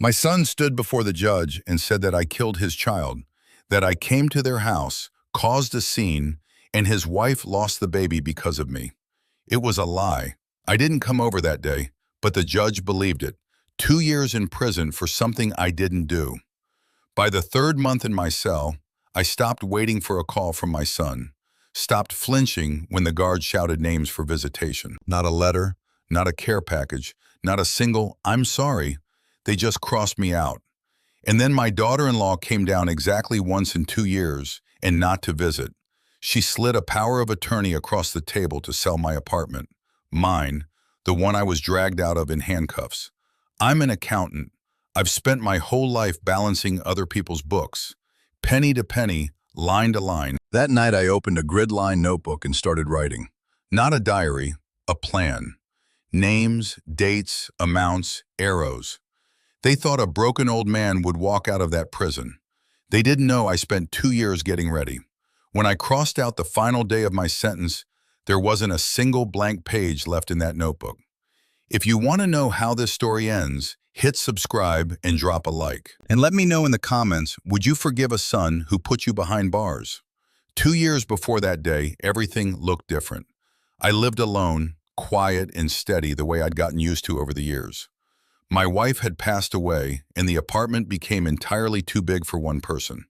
My son stood before the judge and said that I killed his child, that I came to their house, caused a scene, and his wife lost the baby because of me. It was a lie. I didn't come over that day, but the judge believed it. 2 years in prison for something I didn't do. By the third month in my cell, I stopped waiting for a call from my son, stopped flinching when the guard shouted names for visitation. Not a letter, not a care package, not a single "I'm sorry." They just crossed me out. And then my daughter-in-law came down exactly once in 2 years, and not to visit. She slid a power of attorney across the table to sell my apartment. Mine, the one I was dragged out of in handcuffs. I'm an accountant. I've spent my whole life balancing other people's books, penny to penny, line to line. That night I opened a grid-line notebook and started writing. Not a diary, a plan. Names, dates, amounts, arrows. They thought a broken old man would walk out of that prison. They didn't know I spent 2 years getting ready. When I crossed out the final day of my sentence, there wasn't a single blank page left in that notebook. If you want to know how this story ends, hit subscribe and drop a like. And let me know in the comments, would you forgive a son who put you behind bars? 2 years before that day, everything looked different. I lived alone, quiet and steady the way I'd gotten used to over the years. My wife had passed away, and the apartment became entirely too big for one person.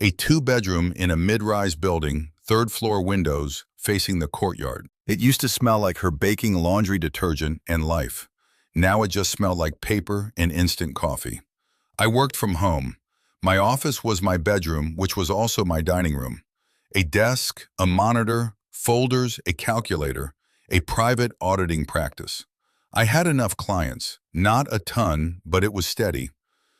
A 2-bedroom in a mid-rise building, 3rd-floor windows facing the courtyard. It used to smell like her baking laundry detergent and life. Now it just smelled like paper and instant coffee. I worked from home. My office was my bedroom, which was also my dining room. A desk, a monitor, folders, a calculator, a private auditing practice. I had enough clients, not a ton, but it was steady.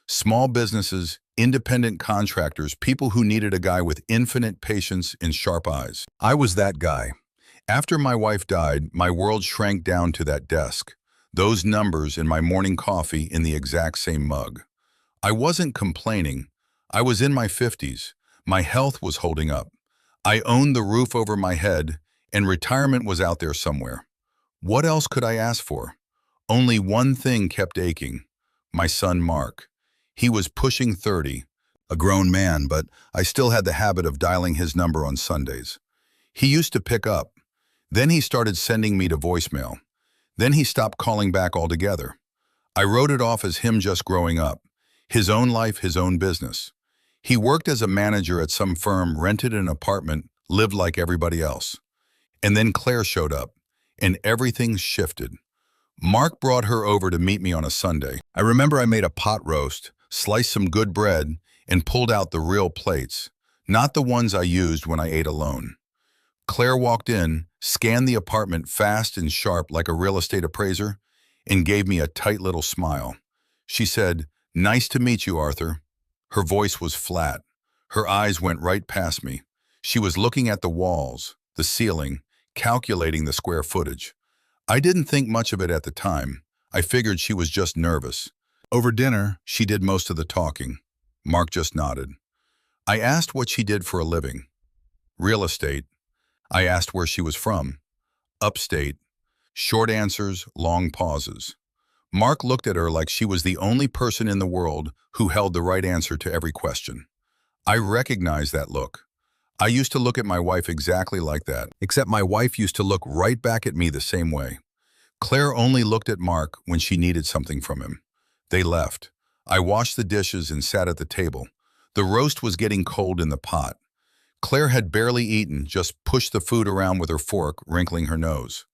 Small businesses, independent contractors, people who needed a guy with infinite patience and sharp eyes. I was that guy. After my wife died, my world shrank down to that desk, those numbers and my morning coffee in the exact same mug. I wasn't complaining. I was in my 50s. My health was holding up. I owned the roof over my head, and retirement was out there somewhere. What else could I ask for? Only one thing kept aching. My son, Mark. He was pushing 30, a grown man, but I still had the habit of dialing his number on Sundays. He used to pick up. Then he started sending me to voicemail. Then he stopped calling back altogether. I wrote it off as him just growing up. His own life, his own business. He worked as a manager at some firm, rented an apartment, lived like everybody else. And then Claire showed up, and everything shifted. Mark brought her over to meet me on a Sunday. I remember I made a pot roast, sliced some good bread, and pulled out the real plates, not the ones I used when I ate alone. Claire walked in, scanned the apartment fast and sharp like a real estate appraiser, and gave me a tight little smile. She said, "Nice to meet you, Arthur." Her voice was flat. Her eyes went right past me. She was looking at the walls, the ceiling, calculating the square footage. I didn't think much of it at the time. I figured she was just nervous. Over dinner, she did most of the talking. Mark just nodded. I asked what she did for a living. Real estate. I asked where she was from. Upstate. Short answers, long pauses. Mark looked at her like she was the only person in the world who held the right answer to every question. I recognized that look. I used to look at my wife exactly like that, except my wife used to look right back at me the same way. Claire only looked at Mark when she needed something from him. They left. I washed the dishes and sat at the table. The roast was getting cold in the pot. Claire had barely eaten, just pushed the food around with her fork, wrinkling her nose.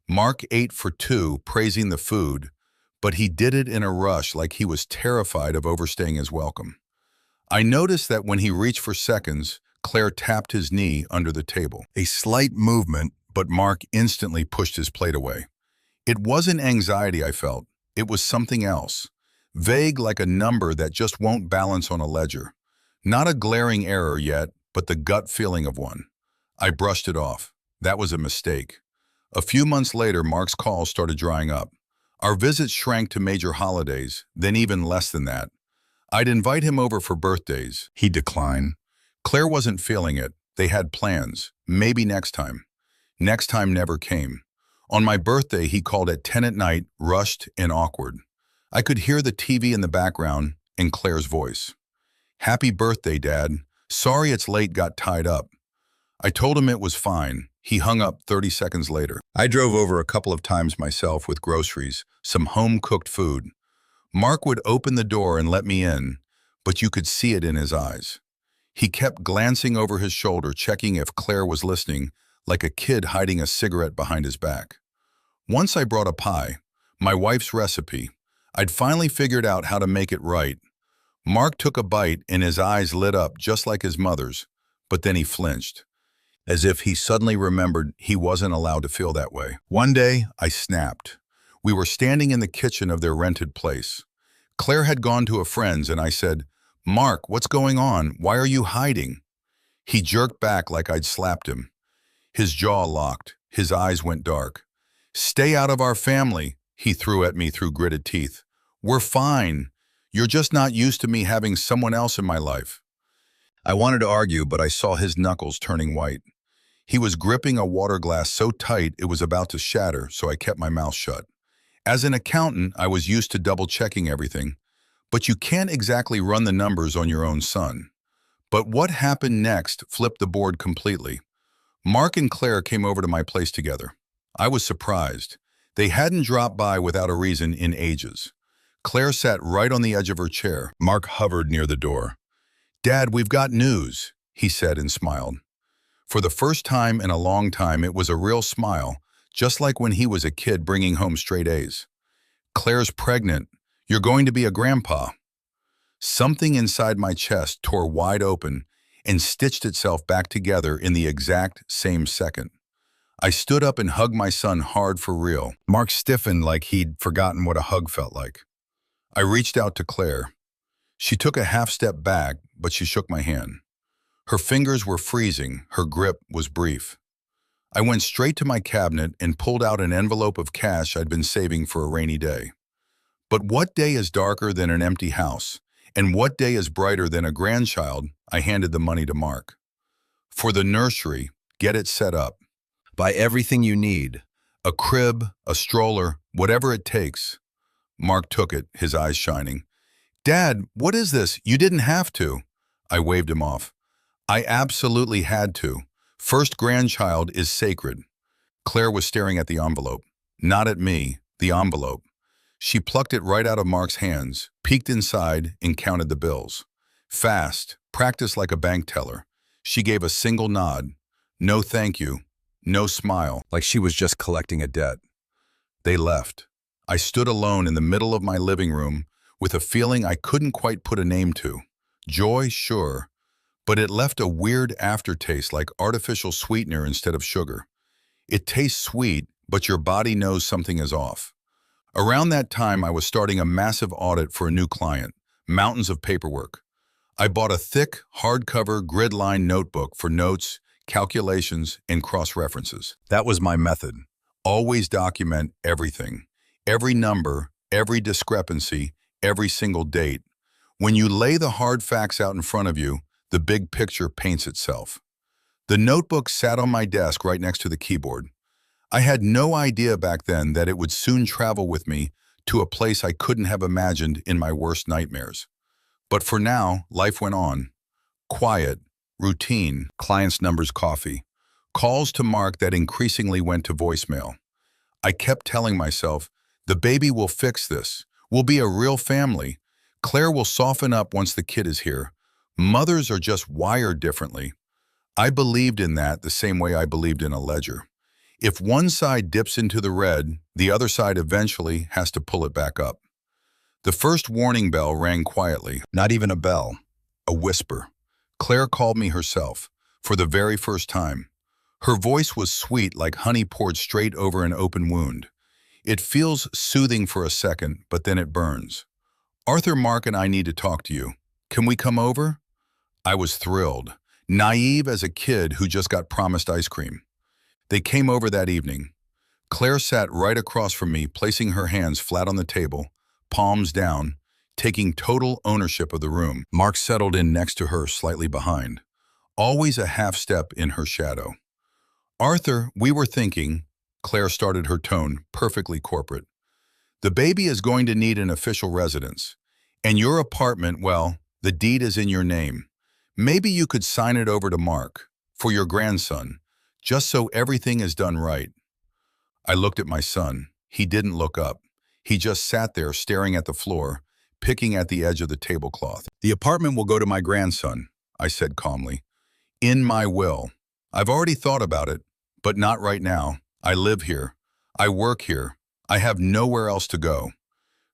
Mark ate for 2, praising the food, but he did it in a rush like he was terrified of overstaying his welcome. I noticed that when he reached for seconds, Claire tapped his knee under the table. A slight movement, but Mark instantly pushed his plate away. It wasn't anxiety I felt. It was something else. Vague like a number that just won't balance on a ledger. Not a glaring error yet, but the gut feeling of one. I brushed it off. That was a mistake. A few months later, Mark's calls started drying up. Our visits shrank to major holidays, then even less than that. I'd invite him over for birthdays. He'd decline. Claire wasn't feeling it. They had plans. Maybe next time. Next time never came. On my birthday, he called at 10 at night, rushed and awkward. I could hear the TV in the background and Claire's voice. "Happy birthday, Dad. Sorry it's late, got tied up." I told him it was fine. He hung up 30 seconds later. I drove over a couple of times myself with groceries, some home-cooked food. Mark would open the door and let me in, but you could see it in his eyes. He kept glancing over his shoulder, checking if Claire was listening, like a kid hiding a cigarette behind his back. Once I brought a pie, my wife's recipe. I'd finally figured out how to make it right. Mark took a bite and his eyes lit up just like his mother's, but then he flinched, as if he suddenly remembered he wasn't allowed to feel that way. One day, I snapped. We were standing in the kitchen of their rented place. Claire had gone to a friend's and I said, "Mark, what's going on? Why are you hiding?" He jerked back like I'd slapped him. His jaw locked. His eyes went dark. "Stay out of our family," he threw at me through gritted teeth. "We're fine. You're just not used to me having someone else in my life." I wanted to argue, but I saw his knuckles turning white. He was gripping a water glass so tight it was about to shatter, so I kept my mouth shut. As an accountant, I was used to double-checking everything, but you can't exactly run the numbers on your own son. But what happened next flipped the board completely. Mark and Claire came over to my place together. I was surprised. They hadn't dropped by without a reason in ages. Claire sat right on the edge of her chair. Mark hovered near the door. "Dad, we've got news," he said and smiled. For the first time in a long time, it was a real smile, just like when he was a kid bringing home straight A's. "Claire's pregnant. You're going to be a grandpa." Something inside my chest tore wide open and stitched itself back together in the exact same second. I stood up and hugged my son hard for real. Mark stiffened like he'd forgotten what a hug felt like. I reached out to Claire. She took a half step back, but she shook my hand. Her fingers were freezing, her grip was brief. I went straight to my cabinet and pulled out an envelope of cash I'd been saving for a rainy day. But what day is darker than an empty house? And what day is brighter than a grandchild? I handed the money to Mark. "For the nursery, get it set up. Buy everything you need. A crib, a stroller, whatever it takes." Mark took it, his eyes shining. "Dad, what is this? You didn't have to." I waved him off. "I absolutely had to. First grandchild is sacred." Claire was staring at the envelope. Not at me, the envelope. She plucked it right out of Mark's hands, peeked inside, and counted the bills. Fast, practiced like a bank teller. She gave a single nod. No thank you. No smile, like she was just collecting a debt. They left. I stood alone in the middle of my living room with a feeling I couldn't quite put a name to. Joy, sure, but it left a weird aftertaste like artificial sweetener instead of sugar. It tastes sweet, but your body knows something is off. Around that time, I was starting a massive audit for a new client, mountains of paperwork. I bought a thick, hardcover, grid-lined notebook for notes, calculations, and cross-references. That was my method. Always document everything. Every number, every discrepancy, every single date. When you lay the hard facts out in front of you, the big picture paints itself. The notebook sat on my desk right next to the keyboard. I had no idea back then that it would soon travel with me to a place I couldn't have imagined in my worst nightmares. But for now, life went on. Quiet, routine, clients' numbers, coffee, calls to Mark that increasingly went to voicemail. I kept telling myself, the baby will fix this. We'll be a real family. Claire will soften up once the kid is here. Mothers are just wired differently. I believed in that the same way I believed in a ledger. If one side dips into the red, the other side eventually has to pull it back up. The first warning bell rang quietly, not even a bell, a whisper. Claire called me herself, for the very first time. Her voice was sweet like honey poured straight over an open wound. It feels soothing for a second, but then it burns. "Arthur, Mark, and I need to talk to you. Can we come over?" I was thrilled, naive as a kid who just got promised ice cream. They came over that evening. Claire sat right across from me, placing her hands flat on the table, palms down, taking total ownership of the room. Mark settled in next to her, slightly behind, always a half step in her shadow. "Arthur, we were thinking," Claire started, her tone perfectly corporate, The baby is going to need an official residence. And your apartment, well, the deed is in your name. Maybe you could sign it over to Mark, for your grandson, just so everything is done right." I looked at my son. He didn't look up. He just sat there staring at the floor, picking at the edge of the tablecloth. "The apartment will go to my grandson," I said calmly. "In my will. I've already thought about it, but not right now. I live here. I work here. I have nowhere else to go."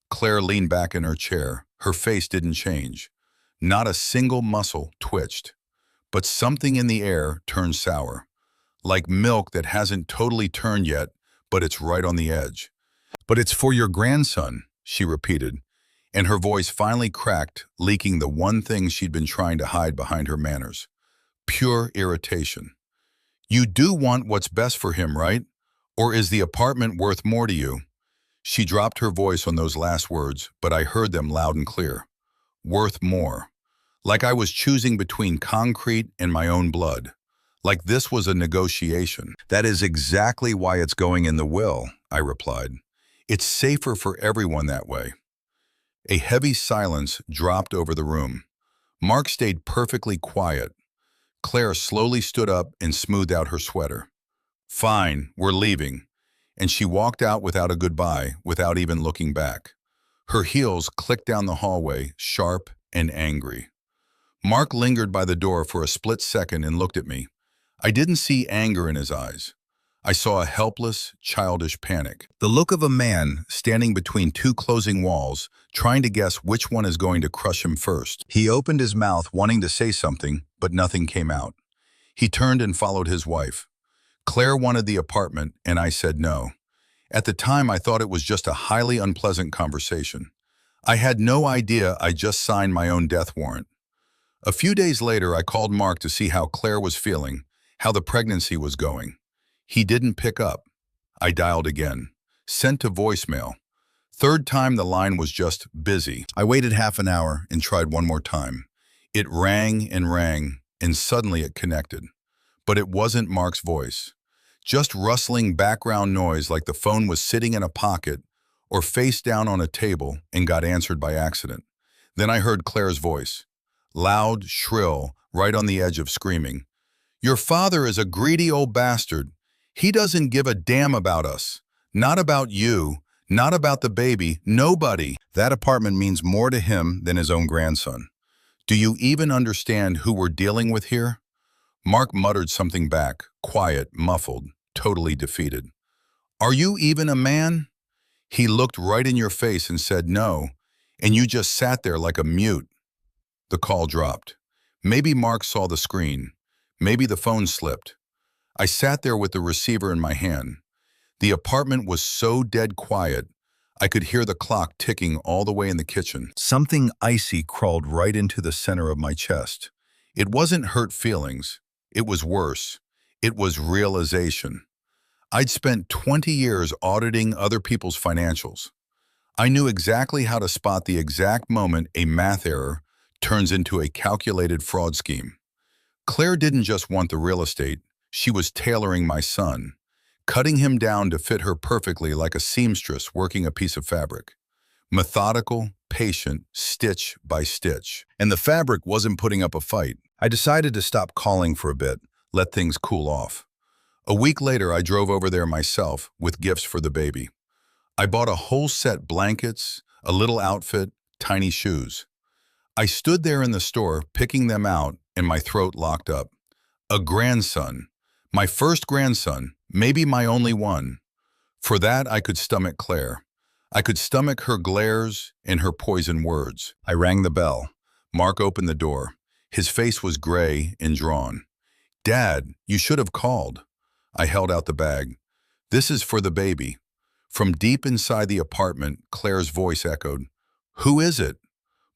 Claire leaned back in her chair. Her face didn't change. Not a single muscle twitched. But something in the air turned sour. Like milk that hasn't totally turned yet, but it's right on the edge. "But it's for your grandson," she repeated, and her voice finally cracked, leaking the one thing she'd been trying to hide behind her manners. Pure irritation. "You do want what's best for him, right? Or is the apartment worth more to you?" She dropped her voice on those last words, but I heard them loud and clear. Worth more. Like I was choosing between concrete and my own blood. Like this was a negotiation. "That is exactly why it's going in the will," I replied. "It's safer for everyone that way." A heavy silence dropped over the room. Mark stayed perfectly quiet. Claire slowly stood up and smoothed out her sweater. "Fine, we're leaving." And she walked out without a goodbye, without even looking back. Her heels clicked down the hallway, sharp and angry. Mark lingered by the door for a split second and looked at me. I didn't see anger in his eyes. I saw a helpless, childish panic. The look of a man standing between two closing walls, trying to guess which one is going to crush him first. He opened his mouth, wanting to say something, but nothing came out. He turned and followed his wife. Claire wanted the apartment, and I said no. At the time, I thought it was just a highly unpleasant conversation. I had no idea I just signed my own death warrant. A few days later, I called Mark to see how Claire was feeling, how the pregnancy was going. He didn't pick up. I dialed again. Sent to voicemail. Third time, the line was just busy. I waited half an hour and tried one more time. It rang, and suddenly it connected. But it wasn't Mark's voice. Just rustling background noise like the phone was sitting in a pocket or face down on a table and got answered by accident. Then I heard Claire's voice. Loud, shrill, right on the edge of screaming. "Your father is a greedy old bastard. He doesn't give a damn about us. Not about you. Not about the baby. Nobody. That apartment means more to him than his own grandson. Do you even understand who we're dealing with here?" Mark muttered something back, quiet, muffled, totally defeated. "Are you even a man?" He looked right in your face and said no, and you just sat there like a mute. The call dropped. Maybe Mark saw the screen. Maybe the phone slipped. I sat there with the receiver in my hand. The apartment was so dead quiet, I could hear the clock ticking all the way in the kitchen. Something icy crawled right into the center of my chest. It wasn't hurt feelings. It was worse. It was realization. I'd spent 20 years auditing other people's financials. I knew exactly how to spot the exact moment a math error turns into a calculated fraud scheme. Claire didn't just want the real estate, she was tailoring my son, cutting him down to fit her perfectly like a seamstress working a piece of fabric. Methodical, patient, stitch by stitch. And the fabric wasn't putting up a fight. I decided to stop calling for a bit, let things cool off. A week later, I drove over there myself with gifts for the baby. I bought a whole set blankets, a little outfit, tiny shoes. I stood there in the store, picking them out, and my throat locked up. A grandson. My first grandson, maybe my only one. For that, I could stomach Claire. I could stomach her glares and her poison words. I rang the bell. Mark opened the door. His face was gray and drawn. "Dad, you should have called." I held out the bag. "This is for the baby." From deep inside the apartment, Claire's voice echoed. "Who is it?"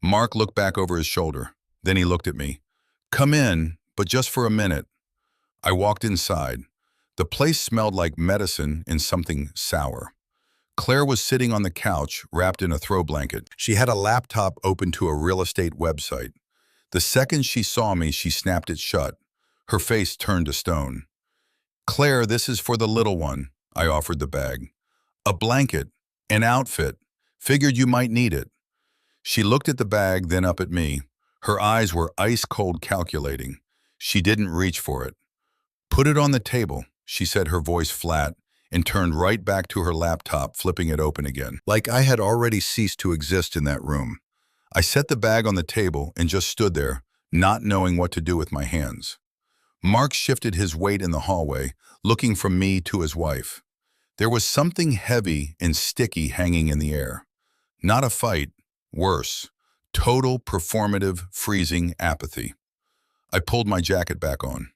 Mark looked back over his shoulder. Then he looked at me. "Come in, but just for a minute." I walked inside. The place smelled like medicine and something sour. Claire was sitting on the couch, wrapped in a throw blanket. She had a laptop open to a real estate website. The second she saw me, she snapped it shut. Her face turned to stone. "Claire, this is for the little one." I offered the bag. "A blanket, an outfit, Figured you might need it. She looked at the bag, then up at me. Her eyes were ice-cold calculating. She didn't reach for it. Put it on the table, she said, her voice flat, and turned right back to her laptop, flipping it open again. Like I had already ceased to exist in that room. I set the bag on the table and just stood there, not knowing what to do with my hands. Mark shifted his weight in the hallway, looking from me to his wife. There was something heavy and sticky hanging in the air. Not a fight, worse. Total performative, freezing apathy. I pulled my jacket back on.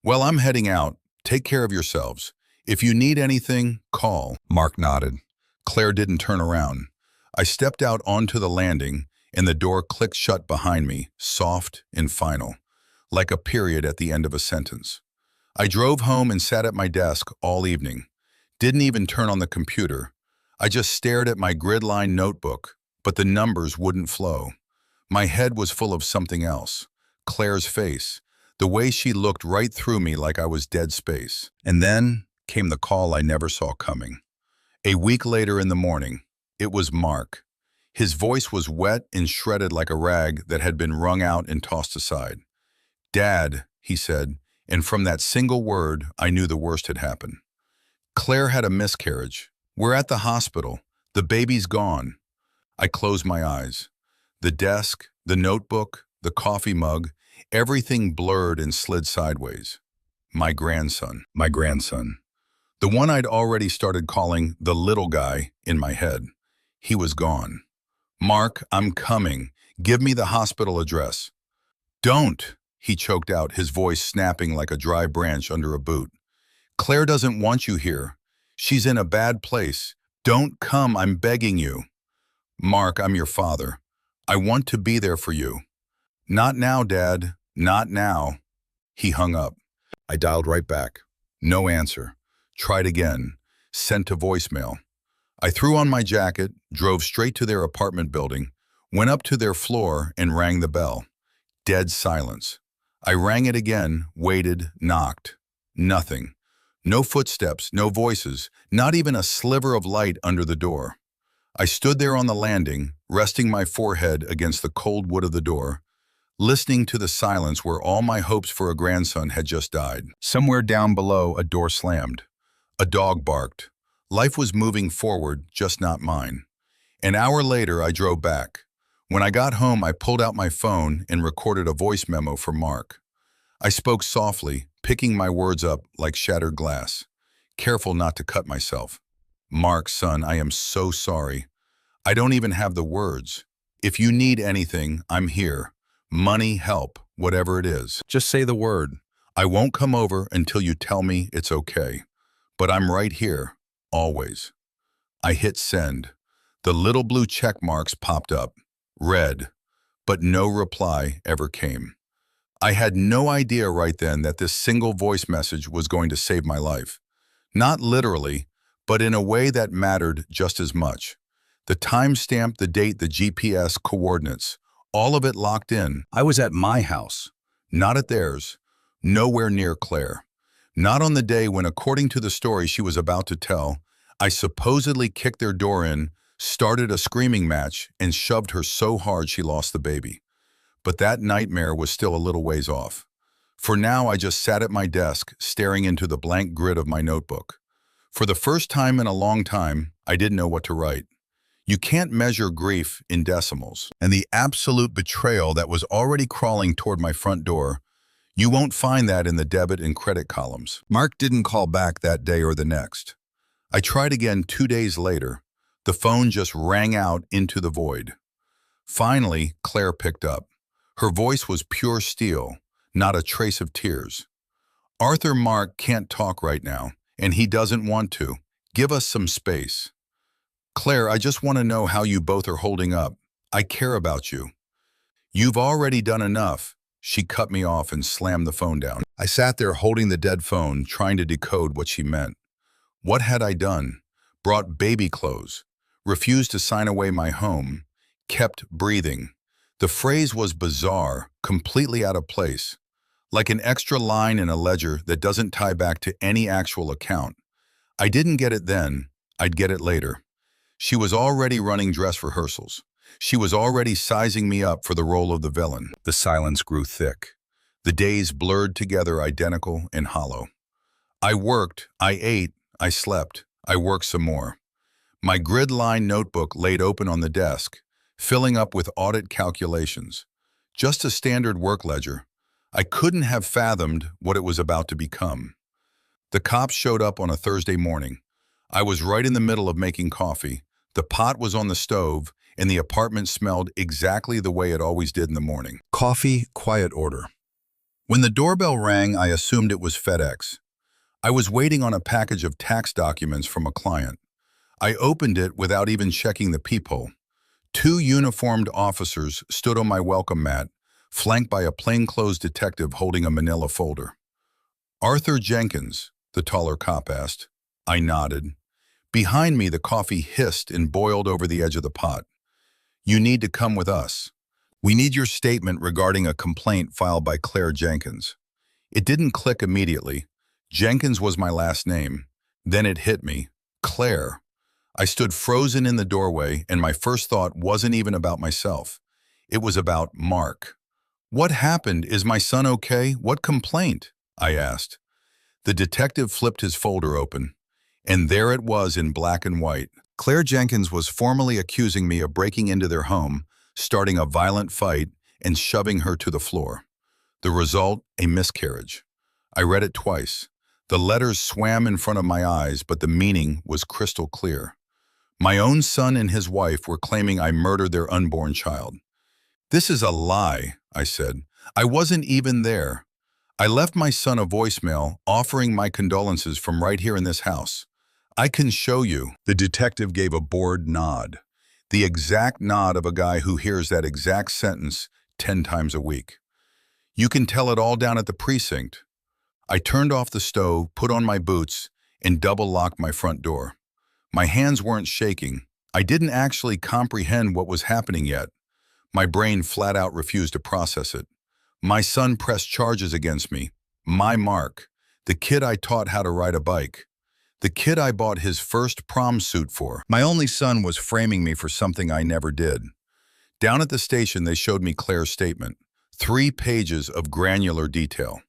Well, I'm heading out. Take care of yourselves. If you need anything, call. Mark nodded. Claire didn't turn around. I stepped out onto the landing, and the door clicked shut behind me, soft and final, like a period at the end of a sentence. I drove home and sat at my desk all evening. Didn't even turn on the computer. I just stared at my grid-lined notebook, but the numbers wouldn't flow. My head was full of something else. Claire's face, the way she looked right through me like I was dead space. And then came the call I never saw coming. A week later in the morning, it was Mark. His voice was wet and shredded like a rag that had been wrung out and tossed aside. "Dad," he said, and from that single word, I knew the worst had happened. "Claire had a miscarriage. We're at the hospital. The baby's gone." I closed my eyes. The desk, the notebook, the coffee mug, everything blurred and slid sideways. My grandson. The one I'd already started calling the little guy in my head. He was gone. "Mark, I'm coming. Give me the hospital address." "Don't," he choked out, his voice snapping like a dry branch under a boot. "Claire doesn't want you here. She's in a bad place. Don't come, I'm begging you." "Mark, I'm your father. I want to be there for you." "Not now, Dad. Not now." He hung up. I dialed right back. No answer. Tried again. Sent to voicemail. I threw on my jacket, drove straight to their apartment building, went up to their floor and rang the bell. Dead silence. I rang it again, waited, knocked. Nothing. No footsteps, no voices, not even a sliver of light under the door. I stood there on the landing, resting my forehead against the cold wood of the door, listening to the silence where all my hopes for a grandson had just died. Somewhere down below, a door slammed. A dog barked. Life was moving forward, just not mine. An hour later, I drove back. When I got home, I pulled out my phone and recorded a voice memo for Mark. I spoke softly, picking my words up like shattered glass, careful not to cut myself. "Mark, son, I am so sorry. I don't even have the words. If you need anything, I'm here. Money, help, whatever it is. Just say the word. I won't come over until you tell me it's okay. But I'm right here, always." I hit send. The little blue check marks popped up. Read. But no reply ever came. I had no idea right then that this single voice message was going to save my life. Not literally, but in a way that mattered just as much. The timestamp, the date, the GPS coordinates, all of it locked in. I was at my house, not at theirs, nowhere near Claire. Not on the day when, according to the story she was about to tell, I supposedly kicked their door in, started a screaming match, and shoved her so hard she lost the baby. But that nightmare was still a little ways off. For now, I just sat at my desk, staring into the blank grid of my notebook. For the first time in a long time, I didn't know what to write. You can't measure grief in decimals. And the absolute betrayal that was already crawling toward my front door, you won't find that in the debit and credit columns. Mark didn't call back that day or the next. I tried again 2 days later. The phone just rang out into the void. Finally, Claire picked up. Her voice was pure steel, not a trace of tears. "Arthur, Mark can't talk right now, and he doesn't want to. Give us some space. Claire, I just want to know how you both are holding up. I care about you." "You've already done enough." She cut me off and slammed the phone down. I sat there holding the dead phone, trying to decode what she meant. What had I done? Brought baby clothes, refused to sign away my home, kept breathing. The phrase was bizarre, completely out of place, like an extra line in a ledger that doesn't tie back to any actual account. I didn't get it then, I'd get it later. She was already running dress rehearsals. She was already sizing me up for the role of the villain. The silence grew thick. The days blurred together, identical and hollow. I worked, I ate, I slept, I worked some more. My grid-lined notebook laid open on the desk, filling up with audit calculations. Just a standard work ledger. I couldn't have fathomed what it was about to become. The cops showed up on a Thursday morning. I was right in the middle of making coffee. The pot was on the stove, and the apartment smelled exactly the way it always did in the morning. Coffee, quiet order. When the doorbell rang, I assumed it was FedEx. I was waiting on a package of tax documents from a client. I opened it without even checking the peephole. Two uniformed officers stood on my welcome mat, flanked by a plainclothes detective holding a manila folder. "Arthur Jenkins," the taller cop asked. I nodded. Behind me, the coffee hissed and boiled over the edge of the pot. "You need to come with us. We need your statement regarding a complaint filed by Claire Jenkins." It didn't click immediately. Jenkins was my last name. Then it hit me. Claire. I stood frozen in the doorway, and my first thought wasn't even about myself. It was about Mark. "What happened? Is my son okay? What complaint?" I asked. The detective flipped his folder open, and there it was in black and white. Claire Jenkins was formally accusing me of breaking into their home, starting a violent fight, and shoving her to the floor. The result, a miscarriage. I read it twice. The letters swam in front of my eyes, but the meaning was crystal clear. My own son and his wife were claiming I murdered their unborn child. "This is a lie," I said. "I wasn't even there. I left my son a voicemail offering my condolences from right here in this house. I can show you." The detective gave a bored nod. The exact nod of a guy who hears that exact sentence 10 times a week. "You can tell it all down at the precinct." I turned off the stove, put on my boots, and double-locked my front door. My hands weren't shaking. I didn't actually comprehend what was happening yet. My brain flat out refused to process it. My son pressed charges against me. My Mark, the kid I taught how to ride a bike. The kid I bought his first prom suit for. My only son was framing me for something I never did. Down at the station, they showed me Claire's statement. 3 pages of granular detail.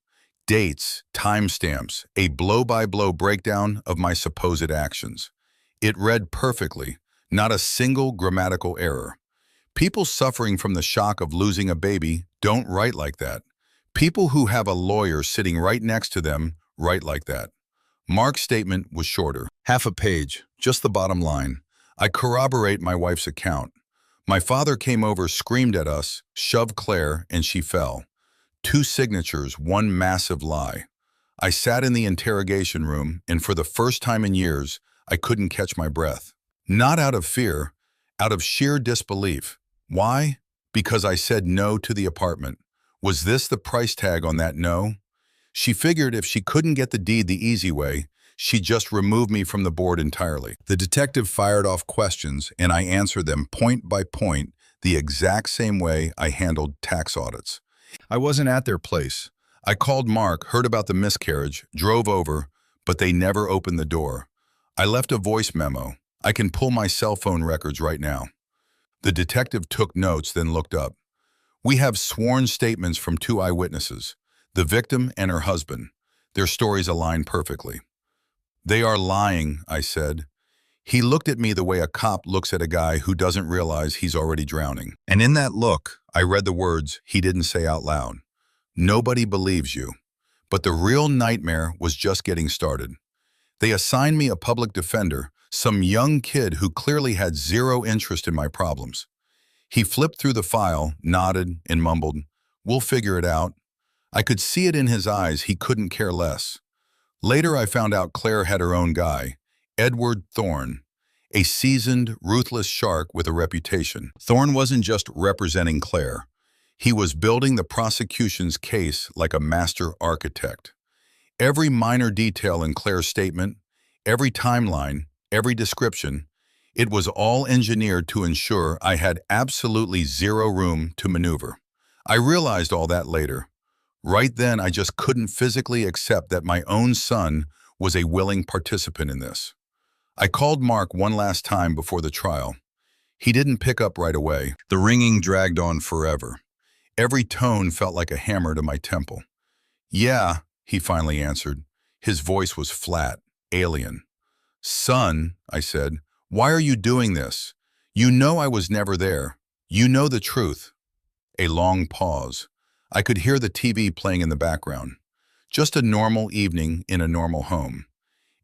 Dates, timestamps, a blow-by-blow breakdown of my supposed actions. It read perfectly, not a single grammatical error. People suffering from the shock of losing a baby don't write like that. People who have a lawyer sitting right next to them write like that. Mark's statement was shorter. Half a page, just the bottom line. I corroborate my wife's account. My father came over, screamed at us, shoved Claire, and she fell. 2 signatures, 1 massive lie. I sat in the interrogation room, and for the first time in years, I couldn't catch my breath. Not out of fear, out of sheer disbelief. Why? Because I said no to the apartment. Was this the price tag on that no? She figured if she couldn't get the deed the easy way, she'd just remove me from the board entirely. The detective fired off questions, and I answered them point by point, the exact same way I handled tax audits. I wasn't at their place. I called Mark, heard about the miscarriage, drove over, but they never opened the door. I left a voice memo. I can pull my cell phone records right now. The detective took notes, then looked up. "We have sworn statements from 2 eyewitnesses, the victim and her husband. Their stories align perfectly." "They are lying," I said. He looked at me the way a cop looks at a guy who doesn't realize he's already drowning. And in that look, I read the words he didn't say out loud. "Nobody believes you." But the real nightmare was just getting started. They assigned me a public defender, some young kid who clearly had zero interest in my problems. He flipped through the file, nodded, and mumbled, "We'll figure it out." I could see it in his eyes, he couldn't care less. Later I found out Claire had her own guy, Edward Thorne, a seasoned, ruthless shark with a reputation. Thorne wasn't just representing Claire. He was building the prosecution's case like a master architect. Every minor detail in Claire's statement, every timeline, every description, it was all engineered to ensure I had absolutely zero room to maneuver. I realized all that later. Right then, I just couldn't physically accept that my own son was a willing participant in this. I called Mark one last time before the trial. He didn't pick up right away. The ringing dragged on forever. Every tone felt like a hammer to my temple. "Yeah," he finally answered. His voice was flat, alien. "Son," I said, "why are you doing this? You know I was never there. You know the truth." A long pause. I could hear the TV playing in the background. Just a normal evening in a normal home.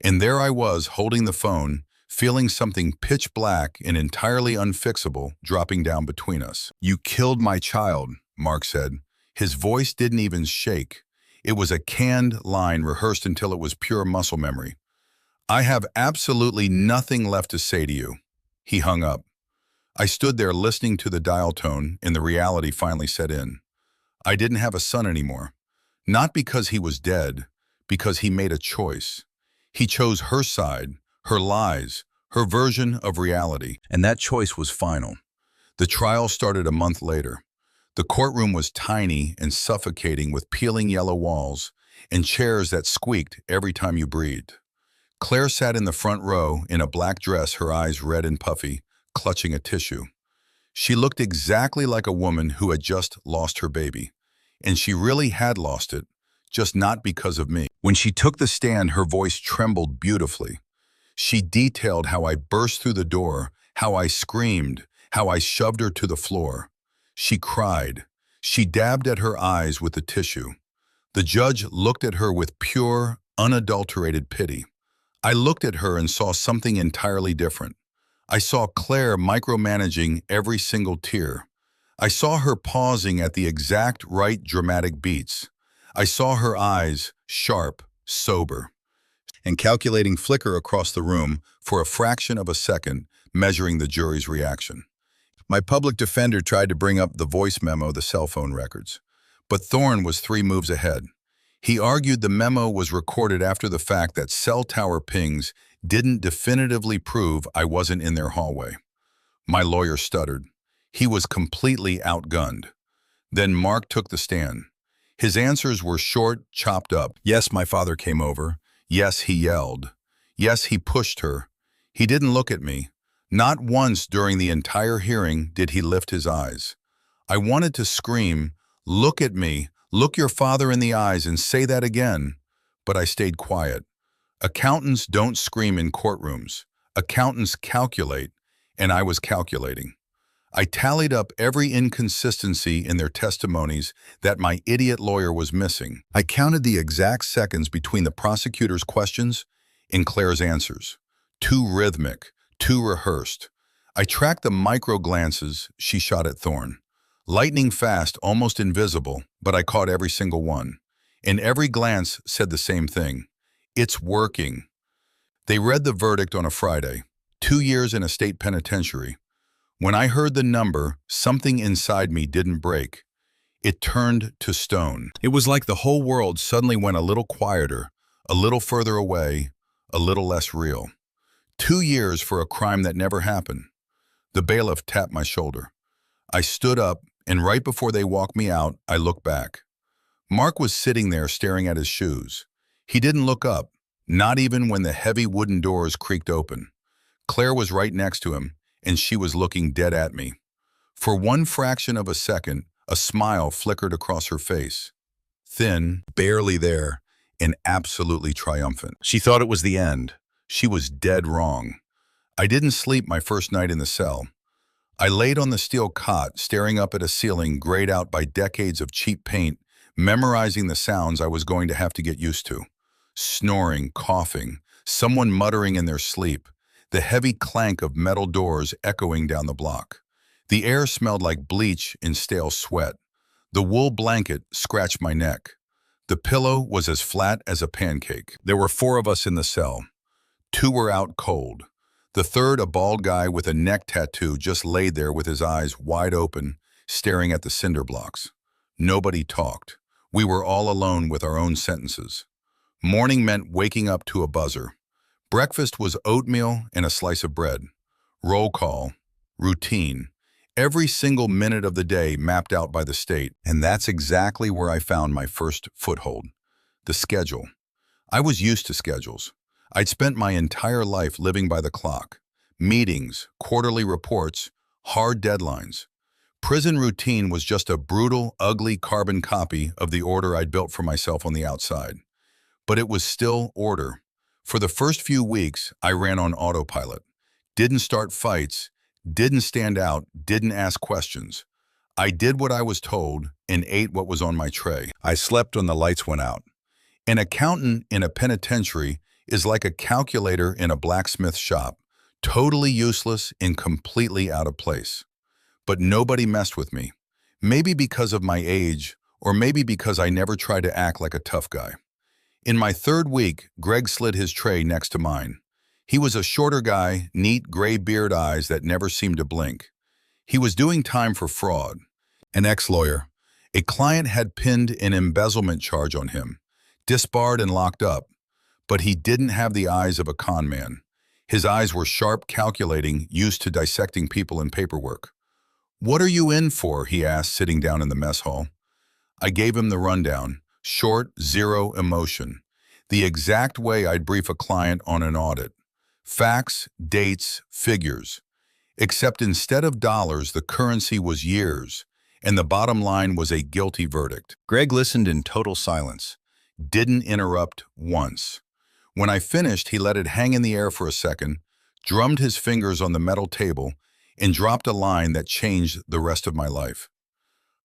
And there I was, holding the phone, feeling something pitch black and entirely unfixable dropping down between us. "You killed my child," Mark said. His voice didn't even shake. It was a canned line rehearsed until it was pure muscle memory. "I have absolutely nothing left to say to you." He hung up. I stood there listening to the dial tone, and the reality finally set in. I didn't have a son anymore. Not because he was dead, because he made a choice. He chose her side, her lies, her version of reality. And that choice was final. The trial started a month later. The courtroom was tiny and suffocating with peeling yellow walls and chairs that squeaked every time you breathed. Claire sat in the front row in a black dress, her eyes red and puffy, clutching a tissue. She looked exactly like a woman who had just lost her baby. And she really had lost it, just not because of me. When she took the stand, her voice trembled beautifully. She detailed how I burst through the door, how I screamed, how I shoved her to the floor. She cried. She dabbed at her eyes with the tissue. The judge looked at her with pure, unadulterated pity. I looked at her and saw something entirely different. I saw Claire micromanaging every single tear. I saw her pausing at the exact right dramatic beats. I saw her eyes, sharp, sober, and calculating flicker across the room for a fraction of a second, measuring the jury's reaction. My public defender tried to bring up the voice memo, the cell phone records. But Thorne was 3 moves ahead. He argued the memo was recorded after the fact, that cell tower pings didn't definitively prove I wasn't in their hallway. My lawyer stuttered. He was completely outgunned. Then Mark took the stand. His answers were short, chopped up. Yes, my father came over. Yes, he yelled. Yes, he pushed her. He didn't look at me. Not once during the entire hearing did he lift his eyes. I wanted to scream, "Look at me, look your father in the eyes and say that again." But I stayed quiet. Accountants don't scream in courtrooms. Accountants calculate, and I was calculating. I tallied up every inconsistency in their testimonies that my idiot lawyer was missing. I counted the exact seconds between the prosecutor's questions and Claire's answers. Too rhythmic, too rehearsed. I tracked the micro glances she shot at Thorne. Lightning fast, almost invisible, but I caught every single one. And every glance said the same thing. It's working. They read the verdict on a Friday. 2 years in a state penitentiary. When I heard the number, something inside me didn't break. It turned to stone. It was like the whole world suddenly went a little quieter, a little further away, a little less real. 2 years for a crime that never happened. The bailiff tapped my shoulder. I stood up, and right before they walked me out, I looked back. Mark was sitting there staring at his shoes. He didn't look up, not even when the heavy wooden doors creaked open. Claire was right next to him, and she was looking dead at me. For one fraction of a second, a smile flickered across her face. Thin, barely there, and absolutely triumphant. She thought it was the end. She was dead wrong. I didn't sleep my first night in the cell. I laid on the steel cot, staring up at a ceiling grayed out by decades of cheap paint, memorizing the sounds I was going to have to get used to. Snoring, coughing, someone muttering in their sleep, the heavy clank of metal doors echoing down the block. The air smelled like bleach and stale sweat. The wool blanket scratched my neck. The pillow was as flat as a pancake. There were 4 of us in the cell. 2 were out cold. The third, a bald guy with a neck tattoo, just laid there with his eyes wide open, staring at the cinder blocks. Nobody talked. We were all alone with our own sentences. Morning meant waking up to a buzzer. Breakfast was oatmeal and a slice of bread. Roll call, routine. Every single minute of the day mapped out by the state. And that's exactly where I found my first foothold. The schedule. I was used to schedules. I'd spent my entire life living by the clock. Meetings, quarterly reports, hard deadlines. Prison routine was just a brutal, ugly carbon copy of the order I'd built for myself on the outside. But it was still order. For the first few weeks, I ran on autopilot. Didn't start fights, didn't stand out, didn't ask questions. I did what I was told and ate what was on my tray. I slept when the lights went out. An accountant in a penitentiary is like a calculator in a blacksmith shop, totally useless and completely out of place. But nobody messed with me. Maybe because of my age, or maybe because I never tried to act like a tough guy. In my third week, Greg slid his tray next to mine. He was a shorter guy, neat gray beard eyes that never seemed to blink. He was doing time for fraud. An ex-lawyer. A client had pinned an embezzlement charge on him, disbarred and locked up. But he didn't have the eyes of a con man. His eyes were sharp, calculating, used to dissecting people in paperwork. "What are you in for?" he asked, sitting down in the mess hall. I gave him the rundown, short, zero emotion. The exact way I'd brief a client on an audit. Facts, dates, figures. Except instead of dollars, the currency was years, and the bottom line was a guilty verdict. Greg listened in total silence. Didn't interrupt once. When I finished, he let it hang in the air for a second, drummed his fingers on the metal table, and dropped a line that changed the rest of my life.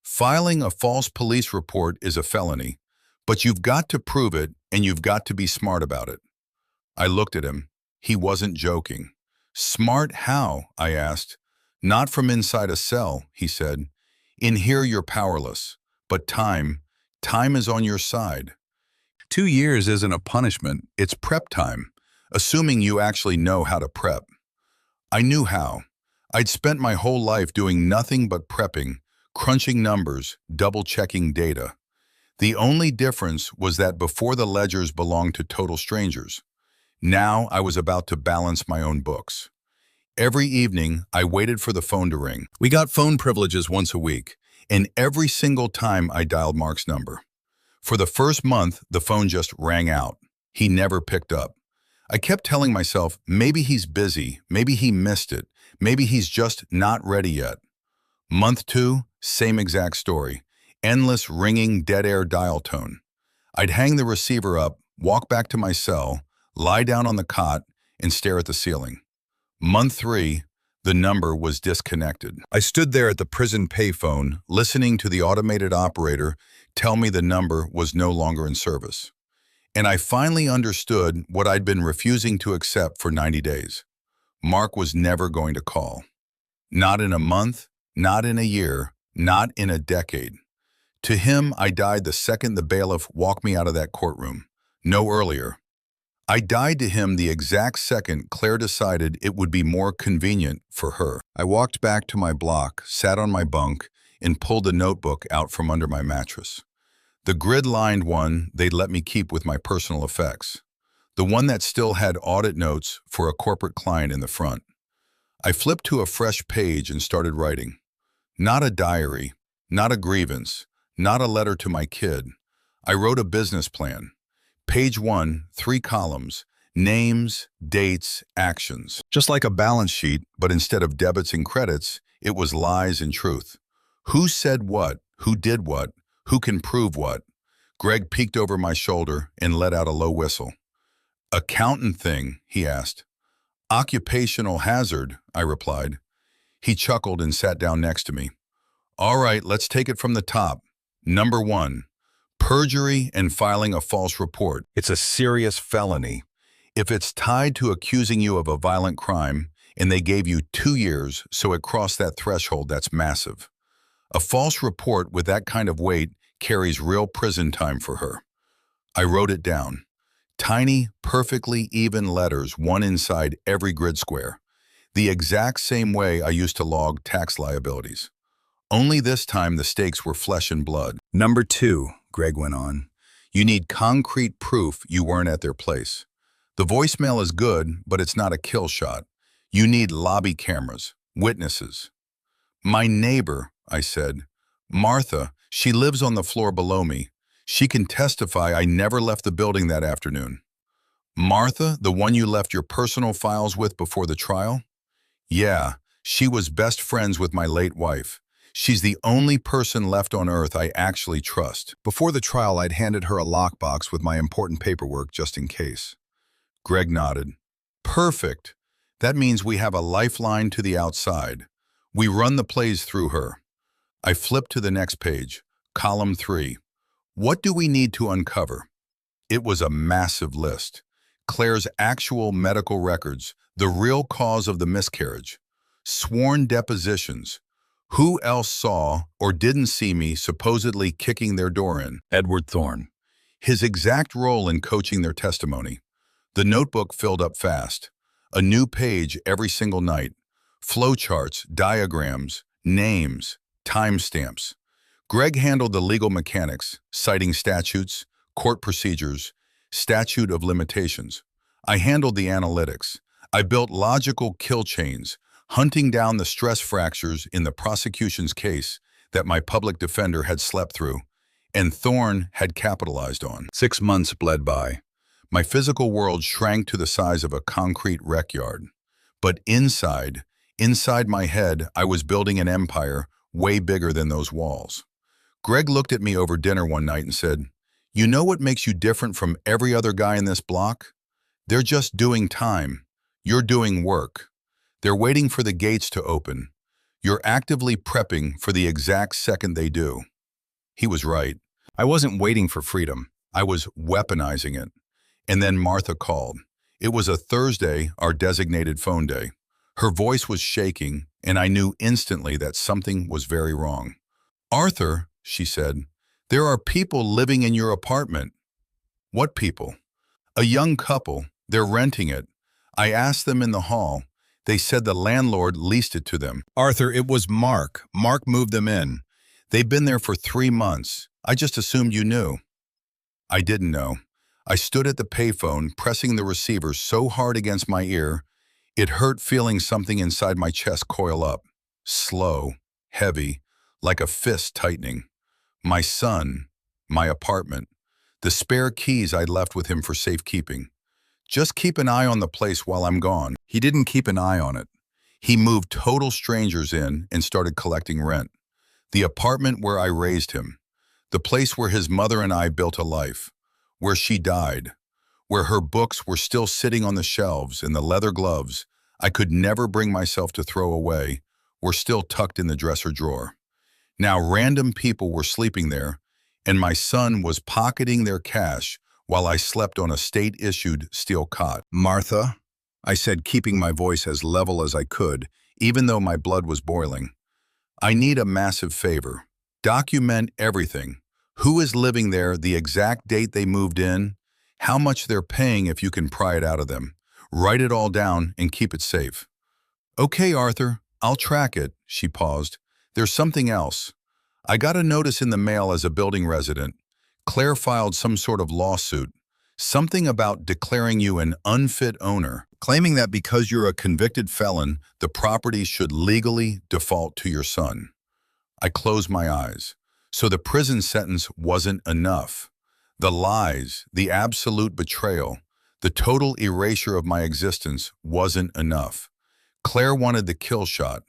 "Filing a false police report is a felony, but you've got to prove it and you've got to be smart about it." I looked at him. He wasn't joking. "Smart how?" I asked. "Not from inside a cell," he said. "In here you're powerless, but time is on your side. 2 years isn't a punishment, it's prep time, assuming you actually know how to prep." I knew how. I'd spent my whole life doing nothing but prepping, crunching numbers, double-checking data. The only difference was that before the ledgers belonged to total strangers. Now I was about to balance my own books. Every evening, I waited for the phone to ring. We got phone privileges once a week, and every single time I dialed Mark's number. For the first month, the phone just rang out. He never picked up. I kept telling myself, maybe he's busy, maybe he missed it, maybe he's just not ready yet. Month 2, same exact story. Endless ringing dead air dial tone. I'd hang the receiver up, walk back to my cell, lie down on the cot, and stare at the ceiling. Month 3, the number was disconnected. I stood there at the prison payphone, listening to the automated operator tell me the number was no longer in service. And I finally understood what I'd been refusing to accept for 90 days. Mark was never going to call. Not in a month, not in a year, not in a decade. To him, I died the second the bailiff walked me out of that courtroom. No earlier. I died to him the exact second Claire decided it would be more convenient for her. I walked back to my block, sat on my bunk, and pulled the notebook out from under my mattress. The grid-lined one they'd let me keep with my personal effects. The one that still had audit notes for a corporate client in the front. I flipped to a fresh page and started writing. Not a diary, not a grievance, not a letter to my kid. I wrote a business plan. Page 1, 3 columns, names, dates, actions. Just like a balance sheet, but instead of debits and credits, it was lies and truth. Who said what? Who did what? Who can prove what? Greg peeked over my shoulder and let out a low whistle. "Accountant thing," he asked. "Occupational hazard," I replied. He chuckled and sat down next to me. "All right, let's take it from the top. Number 1. Perjury and filing a false report. It's a serious felony. If it's tied to accusing you of a violent crime, and they gave you 2 years, so it crossed that threshold, that's massive. A false report with that kind of weight carries real prison time for her." I wrote it down. Tiny, perfectly even letters, one inside every grid square. The exact same way I used to log tax liabilities. Only this time the stakes were flesh and blood. "Number 2, Greg went on. "You need concrete proof you weren't at their place. The voicemail is good, but it's not a kill shot. You need lobby cameras, witnesses." "My neighbor," I said. "Martha, she lives on the floor below me. She can testify I never left the building that afternoon." Martha, the one you left your personal files with before the trial? Yeah, she was best friends with my late wife. She's the only person left on earth I actually trust. Before the trial, I'd handed her a lockbox with my important paperwork just in case. Greg nodded. Perfect. That means we have a lifeline to the outside. We run the plays through her. I flipped to the next page, column 3. What do we need to uncover? It was a massive list. Claire's actual medical records, the real cause of the miscarriage, sworn depositions, who else saw or didn't see me supposedly kicking their door in? Edward Thorne. His exact role in coaching their testimony. The notebook filled up fast. A new page every single night. Flowcharts, diagrams, names, timestamps. Greg handled the legal mechanics, citing statutes, court procedures, statute of limitations. I handled the analytics. I built logical kill chains, hunting down the stress fractures in the prosecution's case that my public defender had slept through, and Thorne had capitalized on. 6 months bled by. My physical world shrank to the size of a concrete rec yard. But inside my head, I was building an empire way bigger than those walls. Greg looked at me over dinner one night and said, "You know what makes you different from every other guy in this block? They're just doing time. You're doing work. They're waiting for the gates to open. You're actively prepping for the exact second they do." He was right. I wasn't waiting for freedom. I was weaponizing it. And then Martha called. It was a Thursday, our designated phone day. Her voice was shaking, and I knew instantly that something was very wrong. "Arthur," she said, "there are people living in your apartment." "What people?" "A young couple. They're renting it. I asked them in the hall. They said the landlord leased it to them." Arthur, it was Mark. Mark moved them in. "They've been there for 3 months. I just assumed you knew." I didn't know. I stood at the payphone, pressing the receiver so hard against my ear, it hurt feeling something inside my chest coil up. Slow, heavy, like a fist tightening. My son, my apartment, the spare keys I'd left with him for safekeeping. "Just keep an eye on the place while I'm gone." He didn't keep an eye on it. He moved total strangers in and started collecting rent. The apartment where I raised him. The place where his mother and I built a life. Where she died. Where her books were still sitting on the shelves and the leather gloves I could never bring myself to throw away were still tucked in the dresser drawer. Now random people were sleeping there, and my son was pocketing their cash while I slept on a state-issued steel cot. "Martha," I said, keeping my voice as level as I could, Even though my blood was boiling. "I need a massive favor. Document everything. Who is living there, the exact date they moved in, how much they're paying if you can pry it out of them. Write it all down and keep it safe." "Okay, Arthur, I'll track it," she paused. "There's something else. I got a notice in the mail as a building resident. Claire filed some sort of lawsuit. Something about declaring you an unfit owner, claiming that because you're a convicted felon, the property should legally default to your son." I closed my eyes. So the prison sentence wasn't enough. The lies, the absolute betrayal, the total erasure of my existence wasn't enough. Claire wanted the kill shot.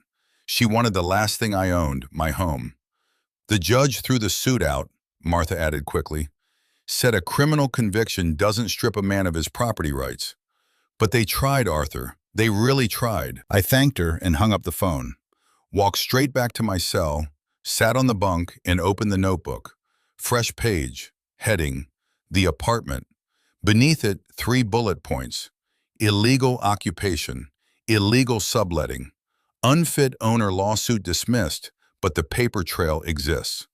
She wanted the last thing I owned, my home. "The judge threw the suit out," Martha added quickly. "Said a criminal conviction doesn't strip a man of his property rights." "But they tried, Arthur. They really tried." I thanked her and hung up the phone. Walked straight back to my cell, sat on the bunk and opened the notebook. Fresh page, heading, "The apartment." Beneath it, 3 bullet points. Illegal occupation, illegal subletting, unfit owner lawsuit dismissed, but the paper trail exists.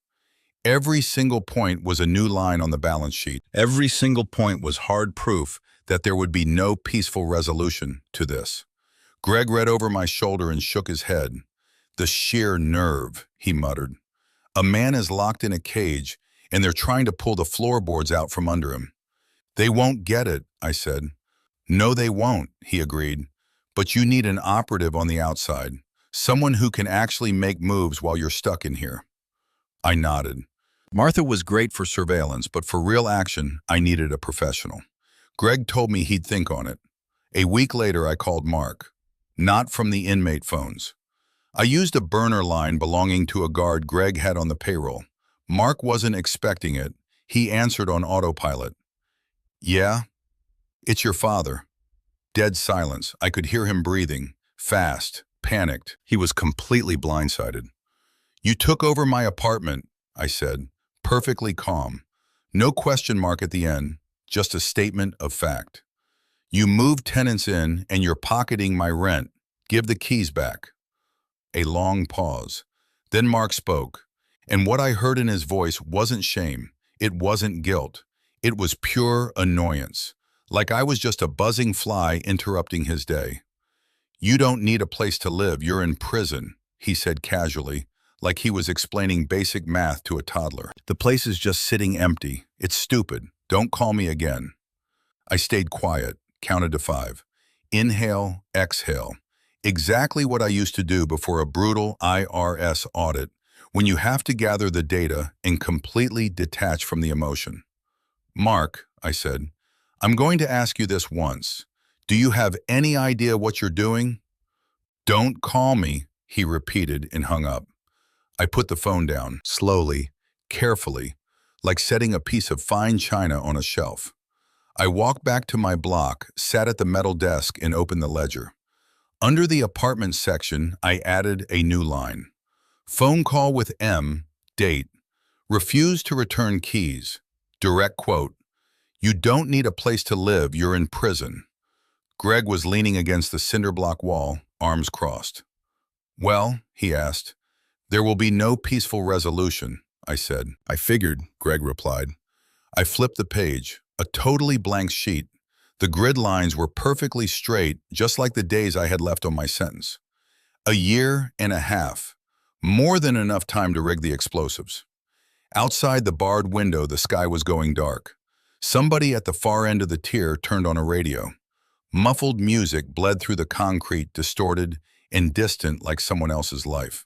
Every single point was a new line on the balance sheet. Every single point was hard proof that there would be no peaceful resolution to this. Greg read over my shoulder and shook his head. "The sheer nerve," he muttered. "A man is locked in a cage, and they're trying to pull the floorboards out from under him." "They won't get it," I said. "No, they won't," he agreed. "But you need an operative on the outside, someone who can actually make moves while you're stuck in here." I nodded. Martha was great for surveillance, but for real action, I needed a professional. Greg told me he'd think on it. A week later, I called Mark. Not from the inmate phones. I used a burner line belonging to a guard Greg had on the payroll. Mark wasn't expecting it. He answered on autopilot. Yeah, it's your father. Dead silence. I could hear him breathing, fast, panicked. He was completely blindsided. You took over my apartment, I said, perfectly calm. No question mark at the end, just a statement of fact. You moved tenants in and you're pocketing my rent. Give the keys back. A long pause. Then Mark spoke, and what I heard in his voice wasn't shame. It wasn't guilt. It was pure annoyance, like I was just a buzzing fly interrupting his day. You don't need a place to live, you're in prison, he said casually, like he was explaining basic math to a toddler. The place is just sitting empty. It's stupid. Don't call me again. I stayed quiet, counted to 5. Inhale, exhale. Exactly what I used to do before a brutal IRS audit, when you have to gather the data and completely detach from the emotion. Mark, I said, I'm going to ask you this once. Do you have any idea what you're doing? Don't call me, he repeated and hung up. I put the phone down, slowly, carefully, like setting a piece of fine china on a shelf. I walked back to my block, sat at the metal desk, and opened the ledger. Under the apartment section, I added a new line. Phone call with M, date. Refused to return keys. Direct quote. You don't need a place to live, you're in prison. Greg was leaning against the cinder block wall, arms crossed. Well, he asked. There will be no peaceful resolution, I said. I figured, Greg replied. I flipped the page, a totally blank sheet. The grid lines were perfectly straight, just like the days I had left on my sentence. 1.5 years, more than enough time to rig the explosives. Outside the barred window, the sky was going dark. Somebody at the far end of the tier turned on a radio. Muffled music bled through the concrete, distorted and distant like someone else's life.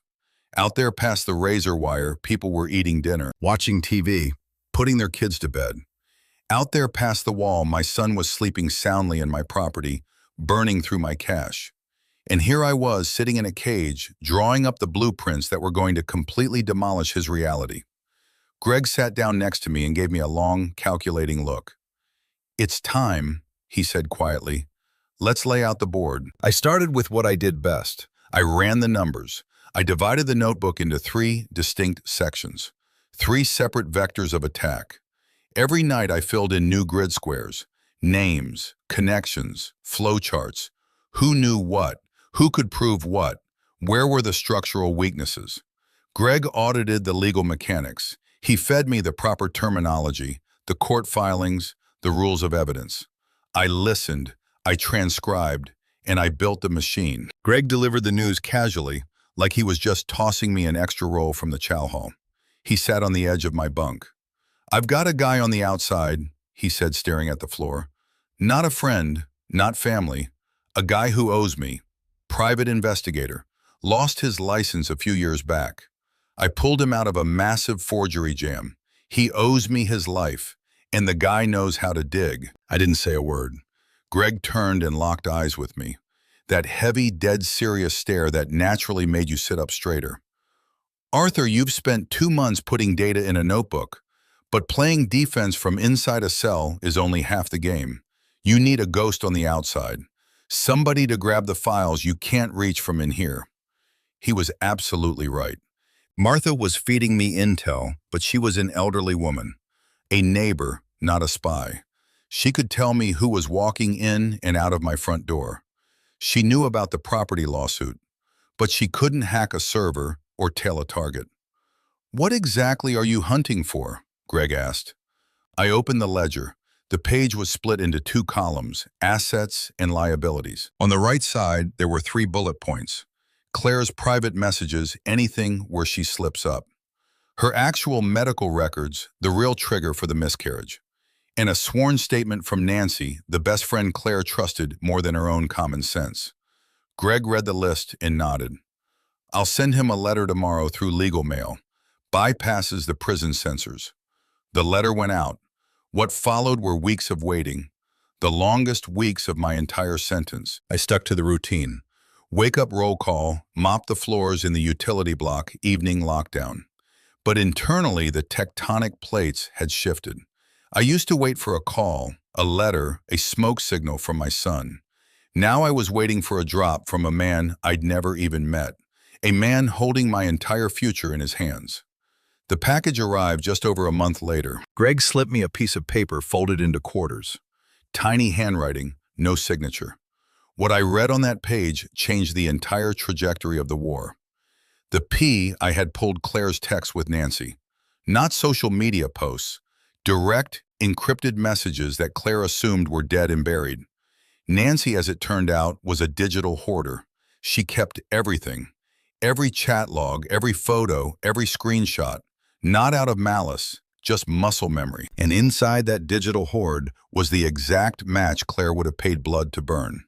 Out there past the razor wire, people were eating dinner, watching TV, putting their kids to bed. Out there past the wall, my son was sleeping soundly in my property, burning through my cash. And here I was, sitting in a cage, drawing up the blueprints that were going to completely demolish his reality. Greg sat down next to me and gave me a long, calculating look. It's time, he said quietly. Let's lay out the board. I started with what I did best. I ran the numbers. I divided the notebook into 3 distinct sections, 3 separate vectors of attack. Every night I filled in new grid squares, names, connections, flowcharts. Who knew what? Who could prove what? Where were the structural weaknesses? Greg audited the legal mechanics. He fed me the proper terminology, the court filings, the rules of evidence. I listened, I transcribed, and I built the machine. Greg delivered the news casually, like he was just tossing me an extra roll from the chow hall. He sat on the edge of my bunk. I've got a guy on the outside, he said, staring at the floor. Not a friend, not family. A guy who owes me. Private investigator. Lost his license a few years back. I pulled him out of a massive forgery jam. He owes me his life, and the guy knows how to dig. I didn't say a word. Greg turned and locked eyes with me. That heavy, dead serious stare that naturally made you sit up straighter. Arthur, you've spent 2 months putting data in a notebook. But playing defense from inside a cell is only half the game. You need a ghost on the outside. Somebody to grab the files you can't reach from in here. He was absolutely right. Martha was feeding me intel, but she was an elderly woman. A neighbor, not a spy. She could tell me who was walking in and out of my front door. She knew about the property lawsuit, but she couldn't hack a server or tail a target. What exactly are you hunting for? Greg asked. I opened the ledger. The page was split into 2 columns, assets and liabilities. On the right side, there were 3 bullet points. Claire's private messages, anything where she slips up. Her actual medical records, the real trigger for the miscarriage. And a sworn statement from Nancy, the best friend Claire trusted more than her own common sense. Greg read the list and nodded. I'll send him a letter tomorrow through legal mail. Bypasses the prison censors. The letter went out. What followed were weeks of waiting. The longest weeks of my entire sentence. I stuck to the routine. Wake up roll call, mop the floors in the utility block, evening lockdown. But internally, the tectonic plates had shifted. I used to wait for a call, a letter, a smoke signal from my son. Now I was waiting for a drop from a man I'd never even met, a man holding my entire future in his hands. The package arrived just over a month later. Greg slipped me a piece of paper folded into quarters. Tiny handwriting, no signature. What I read on that page changed the entire trajectory of the war. The P I had pulled Claire's text with Nancy. Not social media posts, direct, encrypted messages that Claire assumed were dead and buried. Nancy, as it turned out, was a digital hoarder. She kept everything. Every chat log, every photo, every screenshot. Not out of malice, just muscle memory. And inside that digital hoard Was the exact match Claire would have paid blood to burn.